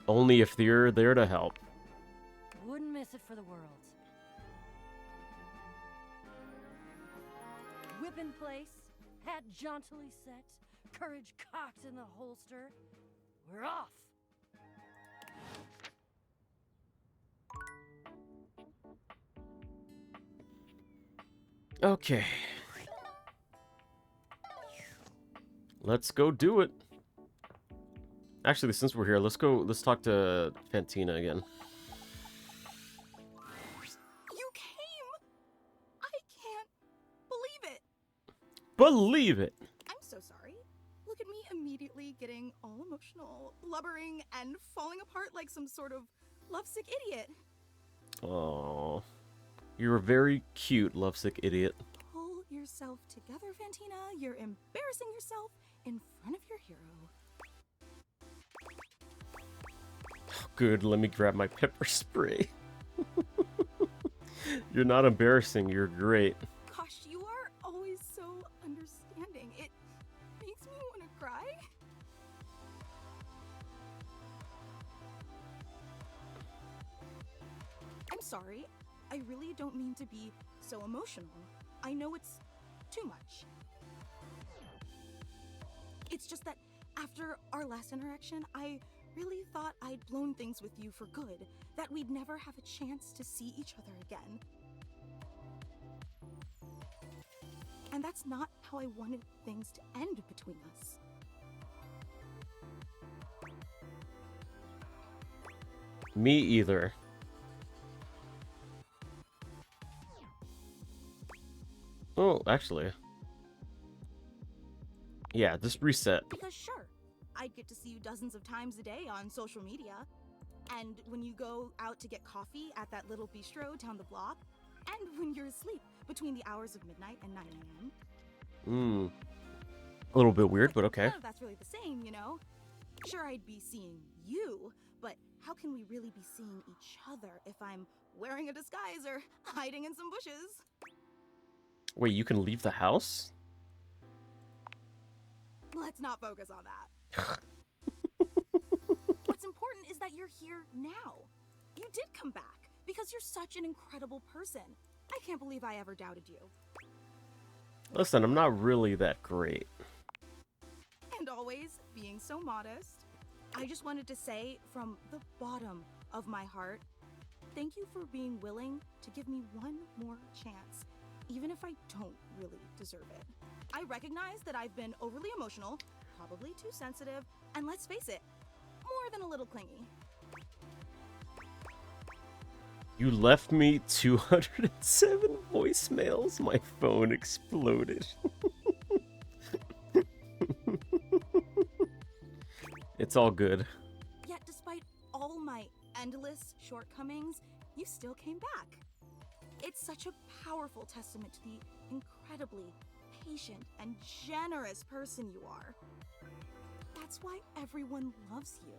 Only if you're there to help. Wouldn't miss it for the world. Whip in place, hat jauntily set, courage cocked in the holster. We're off! Okay. Let's go do it. Actually, since we're here, let's talk to Fantina again. You came! I can't believe it! Believe it! I'm so sorry. Look at me immediately getting all emotional, blubbering, and falling apart like some sort of lovesick idiot. Oh, you're a very cute lovesick idiot. Pull yourself together, Fantina. You're embarrassing yourself in front of your hero. Good, let me grab my pepper spray. You're not embarrassing, you're great. Gosh, you are always so understanding. It makes me want to cry. I'm sorry. I really don't mean to be so emotional. I know it's too much. It's just that after our last interaction, I really thought I'd blown things with you for good, that we'd never have a chance to see each other again. And that's not how I wanted things to end between us. Me either. Oh, actually. Yeah, just reset. Because sure, I'd get to see you dozens of times a day on social media. And when you go out to get coffee at that little bistro down the block. And when you're asleep between the hours of midnight and 9 a.m. A little bit weird, but okay. None of that's really the same, you know? Sure, I'd be seeing you, but how can we really be seeing each other if I'm wearing a disguise or hiding in some bushes? Wait, you can leave the house? Let's not focus on that. What's important is that you're here now. You did come back because you're such an incredible person. I can't believe I ever doubted you. Listen, I'm not really that great. And always being so modest. I just wanted to say from the bottom of my heart, thank you for being willing to give me one more chance, even if I don't really deserve it. I recognize that I've been overly emotional, probably too sensitive, and let's face it, more than a little clingy. You left me 207 voicemails. My phone exploded. It's all good. Yet despite all my endless shortcomings, you still came back. It's such a powerful testament to the incredibly patient and generous person you are. That's why everyone loves you.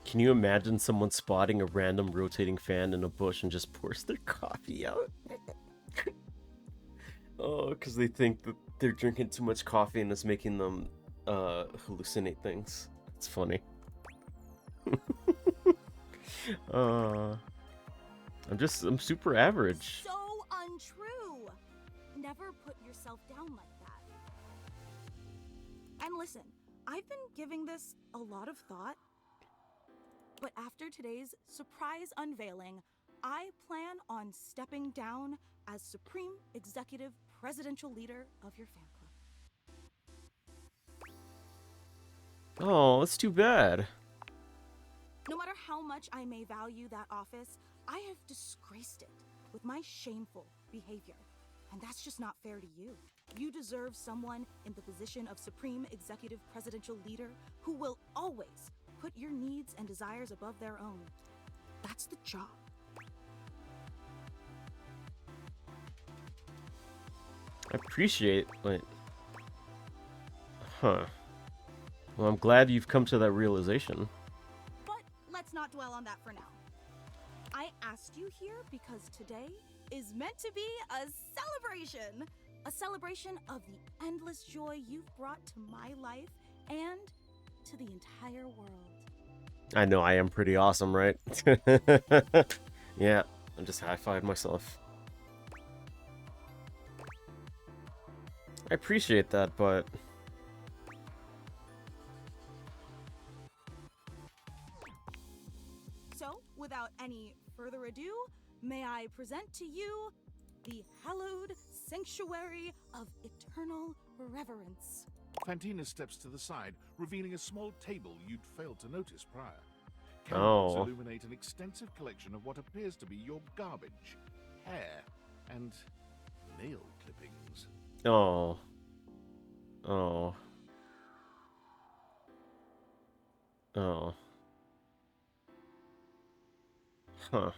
Can you imagine someone spotting a random rotating fan in a bush and just pours their coffee out? Oh, because they think that they're drinking too much coffee and it's making them hallucinate things. It's funny. I'm super average. So untrue. Never put yourself down like that. And listen, I've been giving this a lot of thought, but after today's surprise unveiling, I plan on stepping down as Supreme Executive Presidential Leader of your fan club. Oh, that's too bad. No matter how much I may value that office, I have disgraced it with my shameful behavior. And that's just not fair to you. You deserve someone in the position of Supreme Executive Presidential Leader who will always put your needs and desires above their own. That's the job. I appreciate, like... Huh. Well, I'm glad you've come to that realization. But let's not dwell on that for now. I asked you here because today is meant to be a celebration. A celebration of the endless joy you've brought to my life and to the entire world. I know I am pretty awesome, right? Yeah, I just high-fived myself. I appreciate that, but... So, without any further ado, may I present to you the hallowed sanctuary of eternal reverence. Fantina steps to the side, revealing a small table you'd failed to notice prior. Oh. Candles illuminate an extensive collection of what appears to be your garbage, hair, and nail clippings. Oh. Oh. Oh. Huh.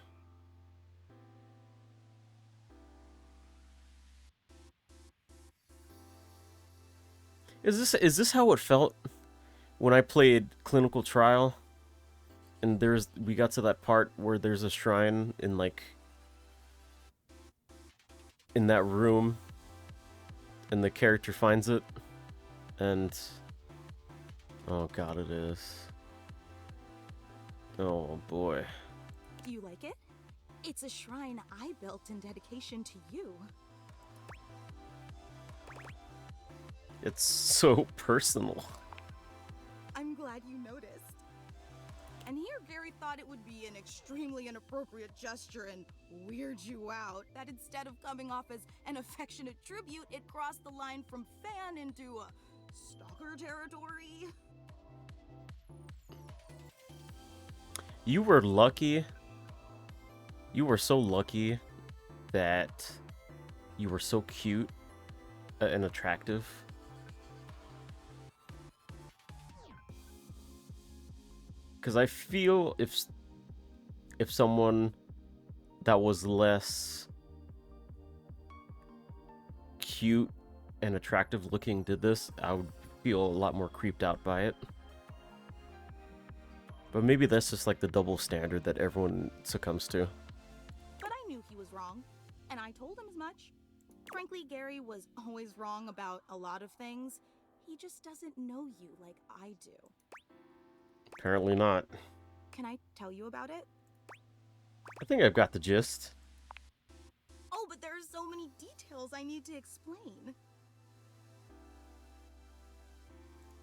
Is this how it felt when I played Clinical Trial? And we got to that part where there's a shrine in like in that room and the character finds it and oh god, it is. Oh boy. Do you like it? It's a shrine I built in dedication to you. It's so personal. I'm glad you noticed. And here Gary thought it would be an extremely inappropriate gesture and weird you out, that instead of coming off as an affectionate tribute, it crossed the line from fan into a stalker territory. You were lucky. You were so lucky that you were so cute and attractive. Because I feel if someone that was less cute and attractive looking did this, I would feel a lot more creeped out by it. But maybe that's just like the double standard that everyone succumbs to. But I knew he was wrong, and I told him as much. Frankly, Gary was always wrong about a lot of things. He just doesn't know you like I do. Apparently not. Can I tell you about it? I think I've got the gist. Oh, but there are so many details I need to explain.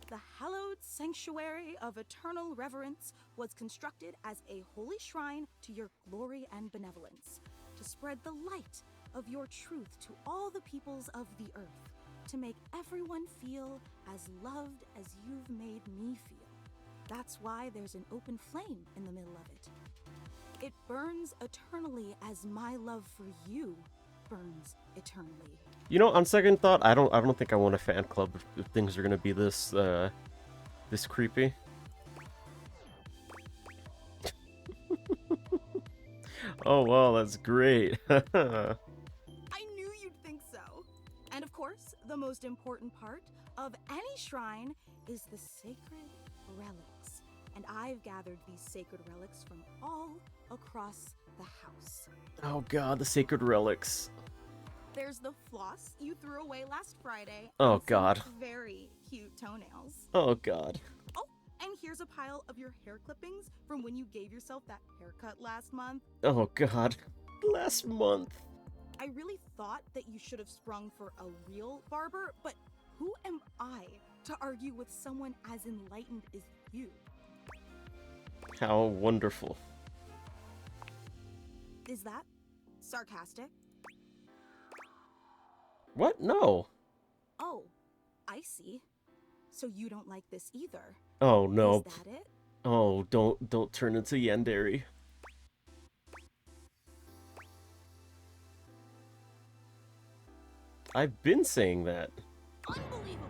The hallowed sanctuary of eternal reverence was constructed as a holy shrine to your glory and benevolence, to spread the light of your truth to all the peoples of the earth, to make everyone feel as loved as you've made me feel. That's why there's an open flame in the middle of it. It burns eternally as my love for you burns eternally. You know, on second thought, I don't think I want a fan club if things are gonna be this this creepy. Oh wow, that's great. I knew you'd think so. And of course, the most important part of any shrine is the sacred relics. And I've gathered these sacred relics from all across the house. Oh god, the sacred relics. There's the floss you threw away last Friday. Oh and some god. very cute toenails. Oh god. Oh, and here's a pile of your hair clippings from when you gave yourself that haircut last month. Oh god. Last month. I really thought that you should have sprung for a real barber, but who am I to argue with someone as enlightened as you? How wonderful. Is that sarcastic? What? No. Oh, I see. So you don't like this either. Oh no. Is that it? Oh, don't turn into Yandere. I've been saying that. Unbelievable.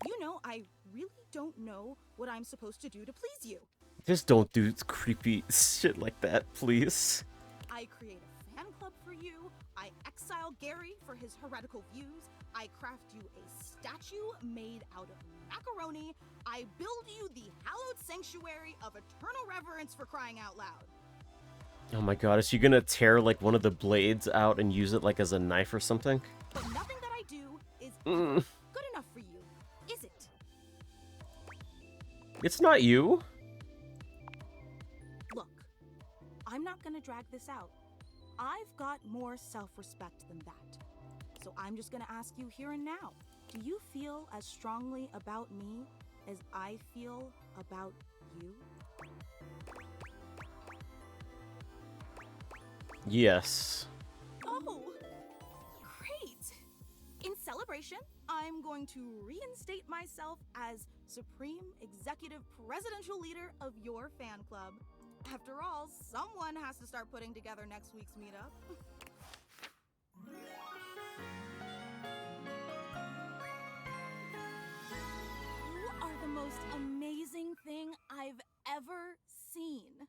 You know, I really don't know what I'm supposed to do to please you. Just don't do creepy shit like that, please. I create a fan club for you. I exile Gary for his heretical views. I craft you a statue made out of macaroni. I build you the hallowed sanctuary of eternal reverence, for crying out loud. Oh my god, is she gonna tear like one of the blades out and use it like as a knife or something? But nothing that I do is good enough for you, is it? It's not you. Look, I'm not gonna drag this out. I've got more self-respect than that. So I'm just gonna ask you here and now. Do you feel as strongly about me as I feel about you? Yes. celebration, I'm going to reinstate myself as Supreme Executive Presidential Leader of your fan club. After all, someone has to start putting together next week's meetup. You are the most amazing thing I've ever seen.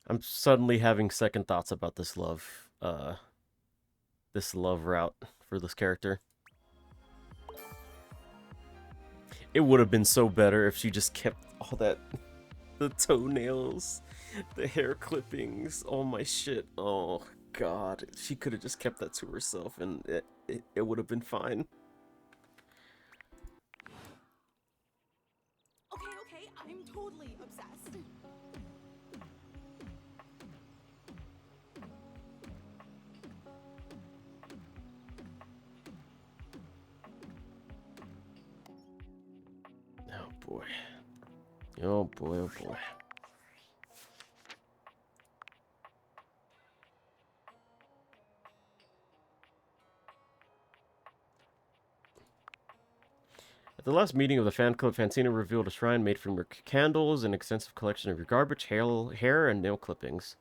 I'm suddenly having second thoughts about this love route for this character. It would have been so better if she just kept all that, the toenails, the hair clippings, all my shit. Oh god, she could have just kept that to herself and it would have been fine. Okay, I'm totally obsessed. Oh boy. Oh boy, oh boy. At the last meeting of the fan club, Fancina revealed a shrine made from your candles, an extensive collection of your garbage, hair, and nail clippings.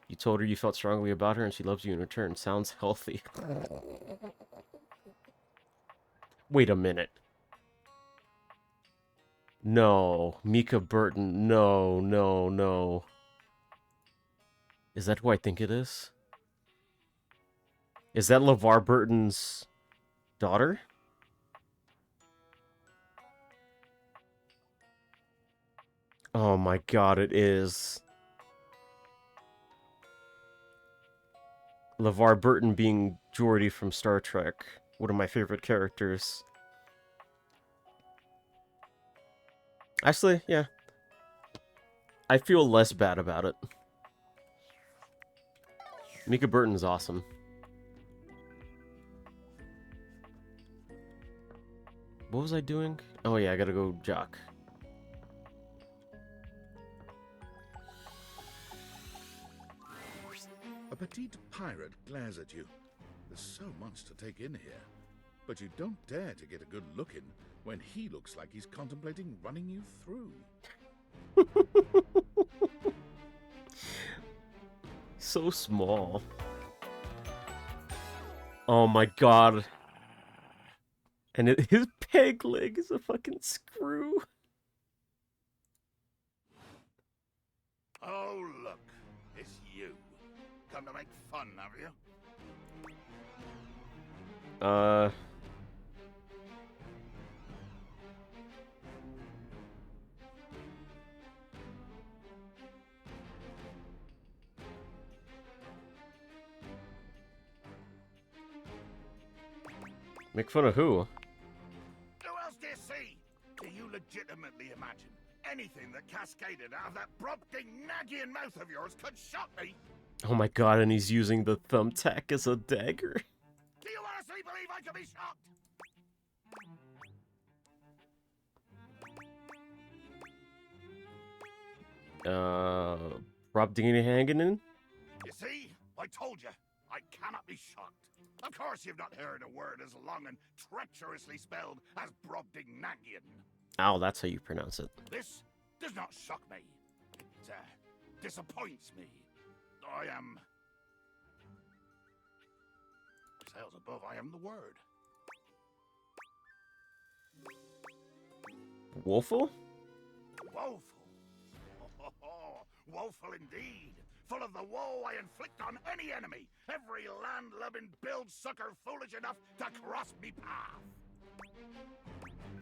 You told her you felt strongly about her, and she loves you in return. Sounds healthy. Wait a minute. No. Mika Burton. No, no, no. Is that who I think it is? Is that LeVar Burton's daughter? Oh my god, it is. LeVar Burton being Geordi from Star Trek. One of my favorite characters. Actually, yeah. I feel less bad about it. Mika Burton is awesome. What was I doing? Oh yeah, I gotta go jock. A petite pirate glares at you. There's so much to take in here. But you don't dare to get a good look in when he looks like he's contemplating running you through. So small. Oh my god. And his peg leg is a fucking screw. Oh, look. It's you. Come to make fun, have you? Make fun of who? Who else do you see? Do you legitimately imagine anything that cascaded out of that Brobdingnagian mouth of yours could shock me? Oh my god, and he's using the thumbtack as a dagger. Do you honestly believe I could be shocked? Brobdingnagian? You see? I told you. I cannot be shocked. Of course you've not heard a word as long and treacherously spelled as Brobdingnagian. Ow, that's how you pronounce it. This does not shock me. It disappoints me. I am... Sails above, I am the word. Woeful? Woeful. Woeful indeed. Full of the woe I inflict on any enemy. Every land-loving build-sucker foolish enough to cross me path.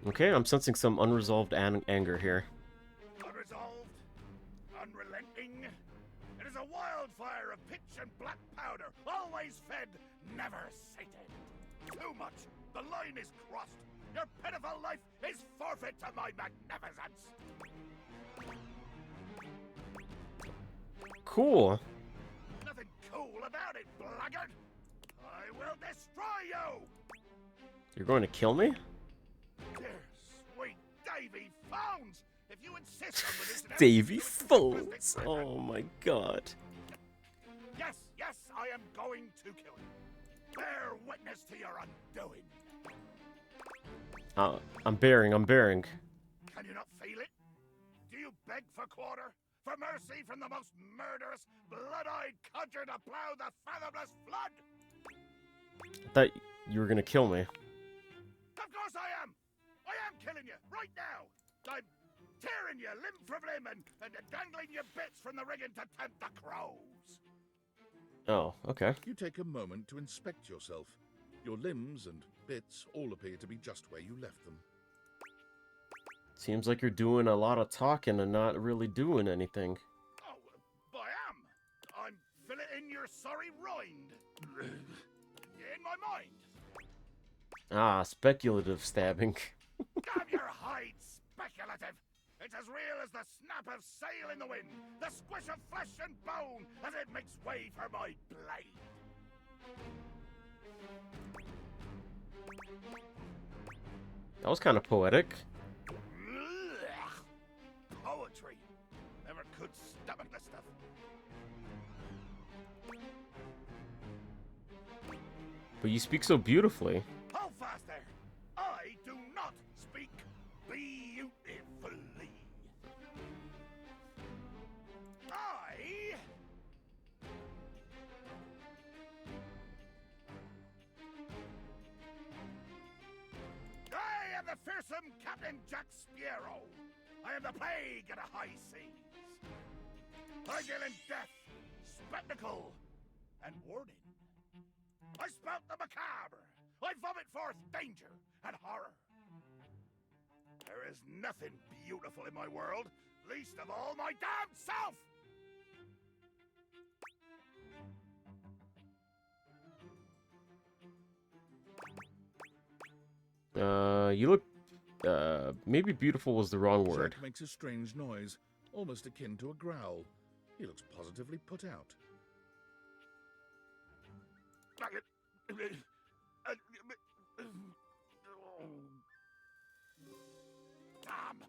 Okay, I'm sensing some unresolved anger here. Unresolved, unrelenting. It is a wildfire of pitch and black powder, always fed, never sated. Too much. The line is crossed. Your pitiful life is forfeit to my magnificence. Cool. Nothing cool about it, blackguard. I will destroy you. You're going to kill me? Dear sweet Davy Phones! If you insist on this... Davy Phones! Oh my god. Yes, I am going to kill you. Bear witness to your undoing. I'm bearing. Can you not feel it? Do you beg for quarter? For mercy from the most murderous, blood-eyed cudger to plow the fathomless flood? I thought you were gonna kill me. Of course I am! I am killing you, right now! I'm tearing you limb from limb and dangling your bits from the rigging to tempt the crows! Oh, okay. You take a moment to inspect yourself. Your limbs and bits all appear to be just where you left them. Seems like you're doing a lot of talking and not really doing anything. Oh, I am! I'm filleting your sorry rind. In my mind. Ah, speculative stabbing. Damn your hide, speculative! It's as real as the snap of sail in the wind, the squish of flesh and bone as it makes way for my blade. That was kind of poetic. Poetry. Never could stomach the stuff. But you speak so beautifully. Hold fast there. I do not speak beautifully. I am the fearsome Captain Jack Sparrow. I am the plague of the high seas. I deal in death, spectacle, and warning. I spout the macabre. I vomit forth danger and horror. There is nothing beautiful in my world, least of all my damn self! You look, maybe beautiful was the wrong word. Jack makes a strange noise, almost akin to a growl. He looks positively put out. Damn.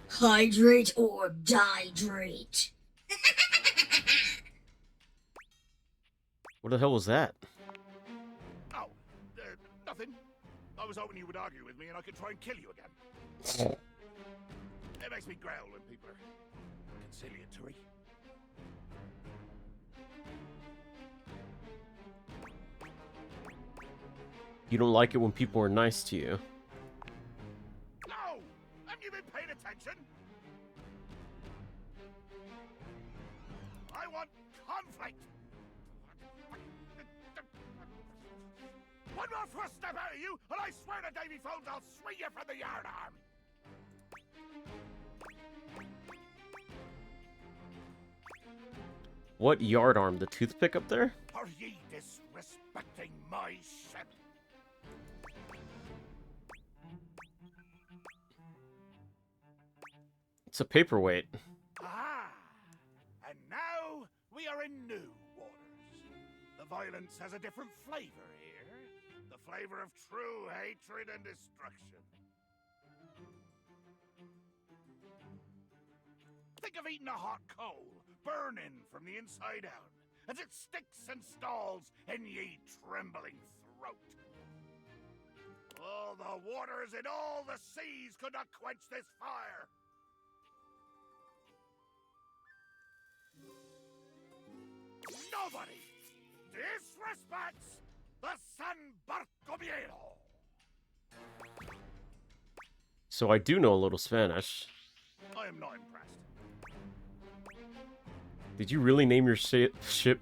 Hydrate or dihydrate. What the hell was that? Oh, nothing. I was hoping you would argue with me and I could try and kill you again. It makes me growl when people are conciliatory. You don't like it when people are nice to you. No! Haven't you been paying attention? I want conflict! One more first step out of you, and I swear to Davy Phones I'll swing you from the yardarm! What yardarm? The toothpick up there? Are ye disrespecting my ship? It's a paperweight. Ah! And now we are in new waters. The violence has a different flavor here. The flavor of true hatred and destruction. Think of eating a hot coal, burning from the inside out, as it sticks and stalls in ye trembling throat. All the waters in all the seas could not quench this fire. Nobody disrespects the San Bartolomeo. So I do know a little Spanish. I am not impressed. Did you really name your ship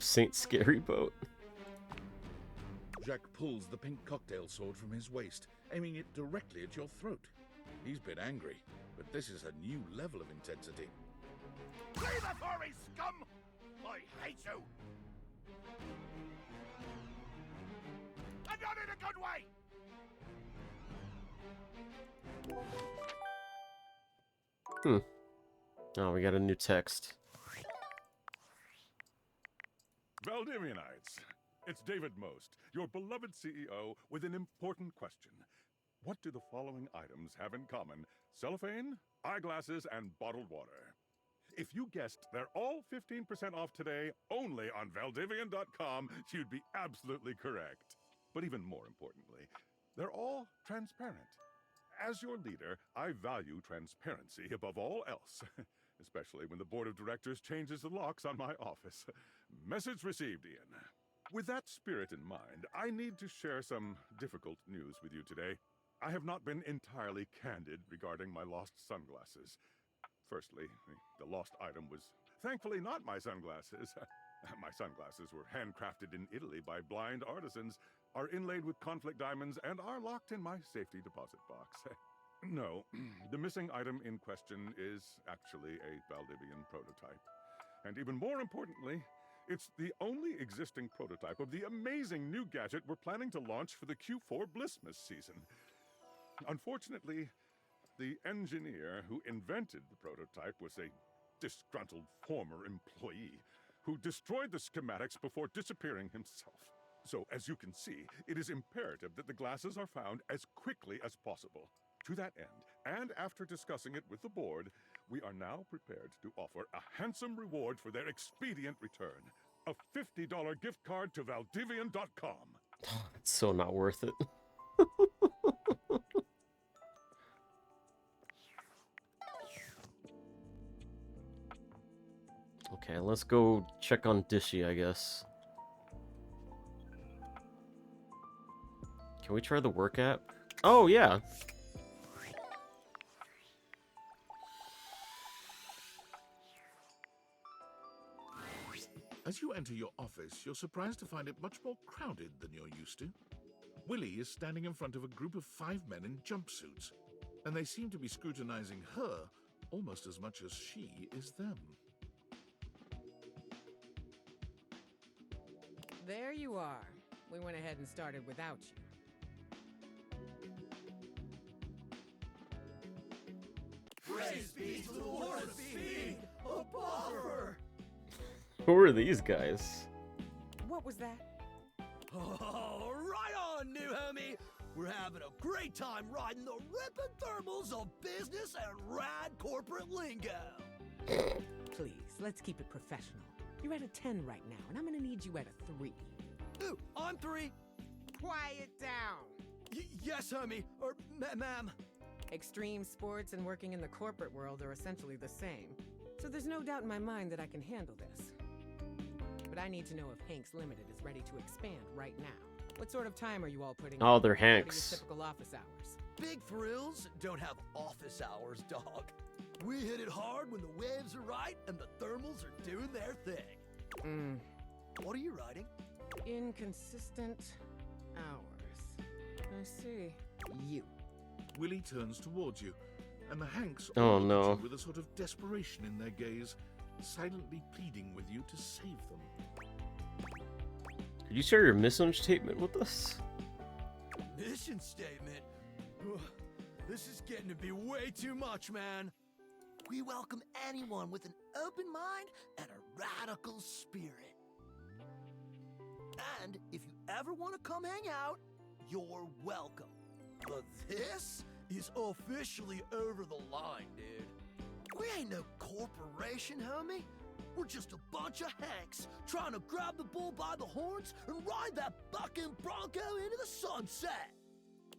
Saint Scary Boat? Jack pulls the pink cocktail sword from his waist, aiming it directly at your throat. He's been angry, but this is a new level of intensity. Flee before me, scum! I hate you! And not in a good way! Oh, we got a new text. Valdemianites, it's David Most, your beloved CEO, with an important question. What do the following items have in common? Cellophane, eyeglasses, and bottled water. If you guessed they're all 15% off today only on Valdivian.com, you'd be absolutely correct. But even more importantly, they're all transparent. As your leader, I value transparency above all else, especially when the board of directors changes the locks on my office. Message received, Ian. With that spirit in mind, I need to share some difficult news with you today. I have not been entirely candid regarding my lost sunglasses. Firstly, the lost item was thankfully not my sunglasses. My sunglasses were handcrafted in Italy by blind artisans, are inlaid with conflict diamonds, and are locked in my safety deposit box. No, the missing item in question is actually a Valdivian prototype. And even more importantly, it's the only existing prototype of the amazing new gadget we're planning to launch for the Q4 Blissmas season. Unfortunately, the engineer who invented the prototype was a disgruntled former employee who destroyed the schematics before disappearing himself. So, as you can see, it is imperative that the glasses are found as quickly as possible. To that end, and after discussing it with the board, we are now prepared to offer a handsome reward for their expedient return. A $50 gift card to Valdivian.com. It's so not worth it. Okay, let's go check on Dishy, I guess. Can we try the work app? Oh, yeah. As you enter your office, you're surprised to find it much more crowded than you're used to. Willie is standing in front of a group of 5 men in jumpsuits, and they seem to be scrutinizing her almost as much as she is them. There you are. We went ahead and started without you. Praise be to the Lord of Speed, a buffer! Who are these guys? What was that? Oh, right on, new homie! We're having a great time riding the ripping thermals of business and rad corporate lingo. Please, let's keep it professional. You're at a 10 right now, and I'm gonna need you at a 3. Ooh, on 3. Quiet down! Yes, homie. Or, ma'am. Extreme sports and working in the corporate world are essentially the same, so there's no doubt in my mind that I can handle this. But I need to know if Hanks Limited is ready to expand right now. What sort of time are you all putting Oh, in? they're What are your Hanks. typical office hours? Big thrills don't have office hours, dog. We hit it hard when the waves are right and the thermals are doing their thing. What are you writing? Inconsistent hours. I see. You. Willie turns towards you, and the Hanks Oh, all look at no. you with a sort of desperation in their gaze, silently pleading with you to save them. Could you share your mission statement with us? Mission statement? Ugh, this is getting to be way too much, man. We welcome anyone with an open mind and a radical spirit. And if you ever want to come hang out, you're welcome. But this is officially over the line, dude. We ain't no corporation, homie. We're just a bunch of Hanks trying to grab the bull by the horns and ride that bucking bronco into the sunset.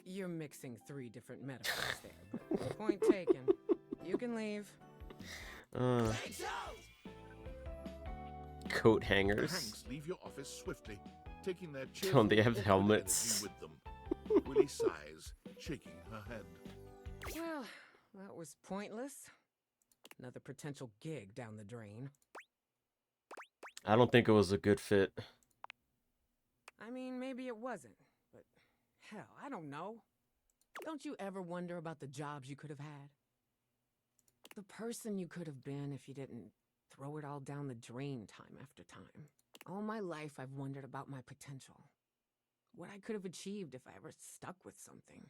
You're mixing 3 different metaphors there, but point taken. You can leave. Thanks out! Coat The hangers. Hanks leave your office swiftly, taking their Don't they cheerful, have awkward helmets? energy with them. Willie sighs, shaking her head. Well, that was pointless. Another potential gig down the drain. I don't think it was a good fit. I mean, maybe it wasn't, but hell, I don't know. Don't you ever wonder about the jobs you could have had? The person you could have been if you didn't throw it all down the drain time after time. All my life, I've wondered about my potential. What I could have achieved if I ever stuck with something.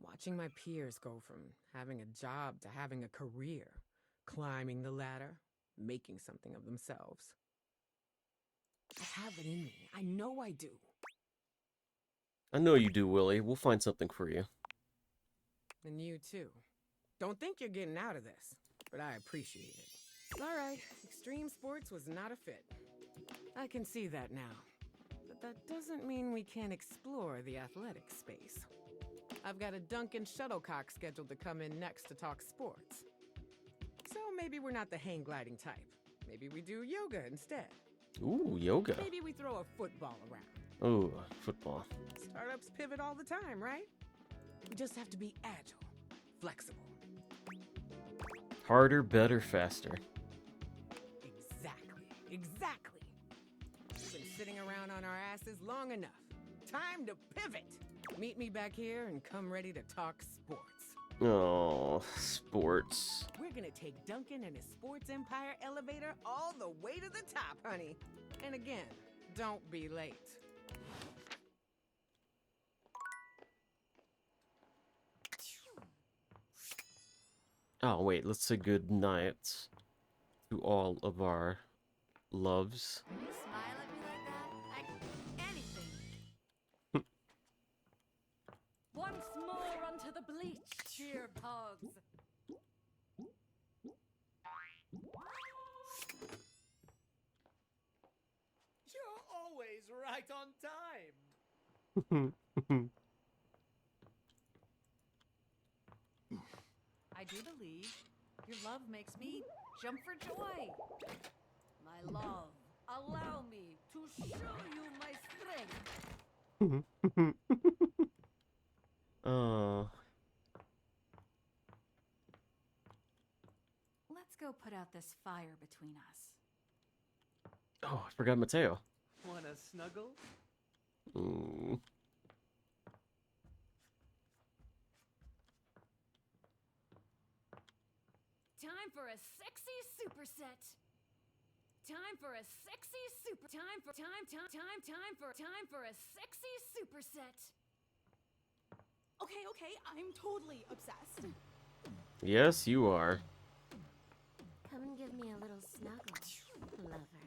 Watching my peers go from having a job to having a career, climbing the ladder, making something of themselves. I have it in me. I know I do. I know you do, Willie. We'll find something for you. And you too. Don't think you're getting out of this, but I appreciate it. All right, extreme sports was not a fit. I can see that now. But that doesn't mean we can't explore the athletic space. I've got a Duncan shuttlecock scheduled to come in next to talk sports. So maybe we're not the hang gliding type. Maybe we do yoga instead. Ooh, yoga. Maybe we throw a football around. Ooh, football. Startups pivot all the time, right? We just have to be agile, flexible. Harder, better, faster. Exactly. We've been sitting around on our asses long enough. Time to pivot. Meet me back here and come ready to talk sports. Oh, sports. We're gonna take Duncan and his sports empire elevator all the way to the top, honey. And again, don't be late. Oh, wait, let's say good night to all of our loves. Can you smile at me like that? Anything. Once more onto the bleach, cheer pogs. You're always right on time. I do believe your love makes me jump for joy. My love, allow me to show you my strength. Oh. Let's go put out this fire between us. Oh, I forgot Mateo. Wanna snuggle? Ooh. Time for a sexy superset. Time for a sexy super. Time for a sexy superset. Okay, I'm totally obsessed. Yes, you are. Come and give me a little snuggle, lover.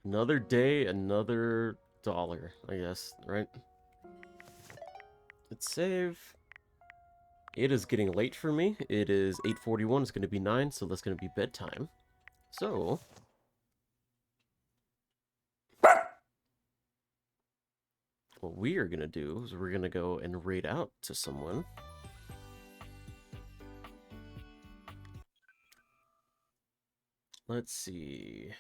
Another day, another dollar, I guess, right? Let's save. It is getting late for me. It is 8:41. It's going to be 9, so that's going to be bedtime. So, what we are going to do is we're going to go and raid out to someone. Let's see.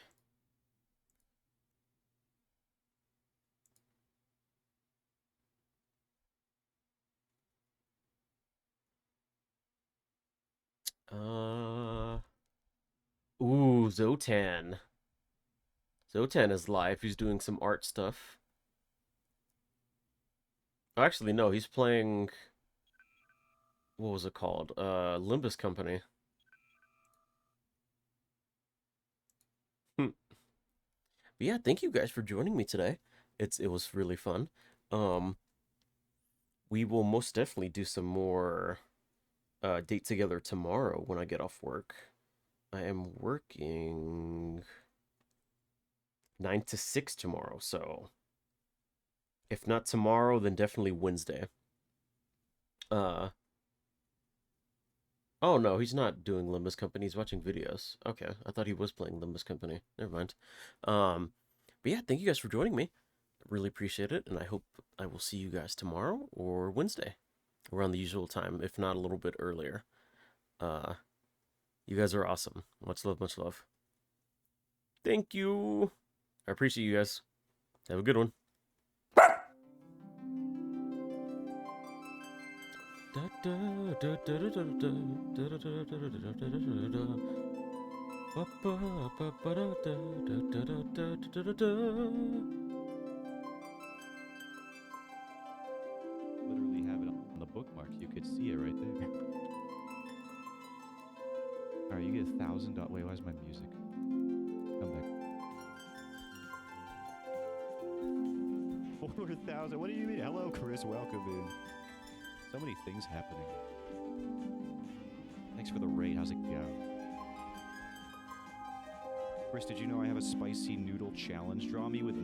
Ooh, Zotan. Zotan is live. He's doing some art stuff. Actually, no, he's playing... What was it called? Limbus Company. But yeah, thank you guys for joining me today. It was really fun. We will most definitely do some more date together tomorrow when I get off work. I am working 9 to 6 tomorrow, so if not tomorrow, then definitely Wednesday. Oh no, he's not doing Limbus Company, he's watching videos. Okay, I thought he was playing Limbus Company. Never mind. But yeah, thank you guys for joining me. Really appreciate it, and I hope I will see you guys tomorrow or Wednesday around the usual time, if not a little bit earlier. You guys are awesome. Much love, much love. Thank you. I appreciate you guys. Have a good one. Literally have it on the bookmark. You could see it right there. Alright, you get $1,000. Wait, where's my music? Come back. 4,000. What do you mean? Hello, Chris. Welcome in. So many things happening. Thanks for the raid. How's it go? Chris, did you know I have a spicy noodle challenge? Draw me with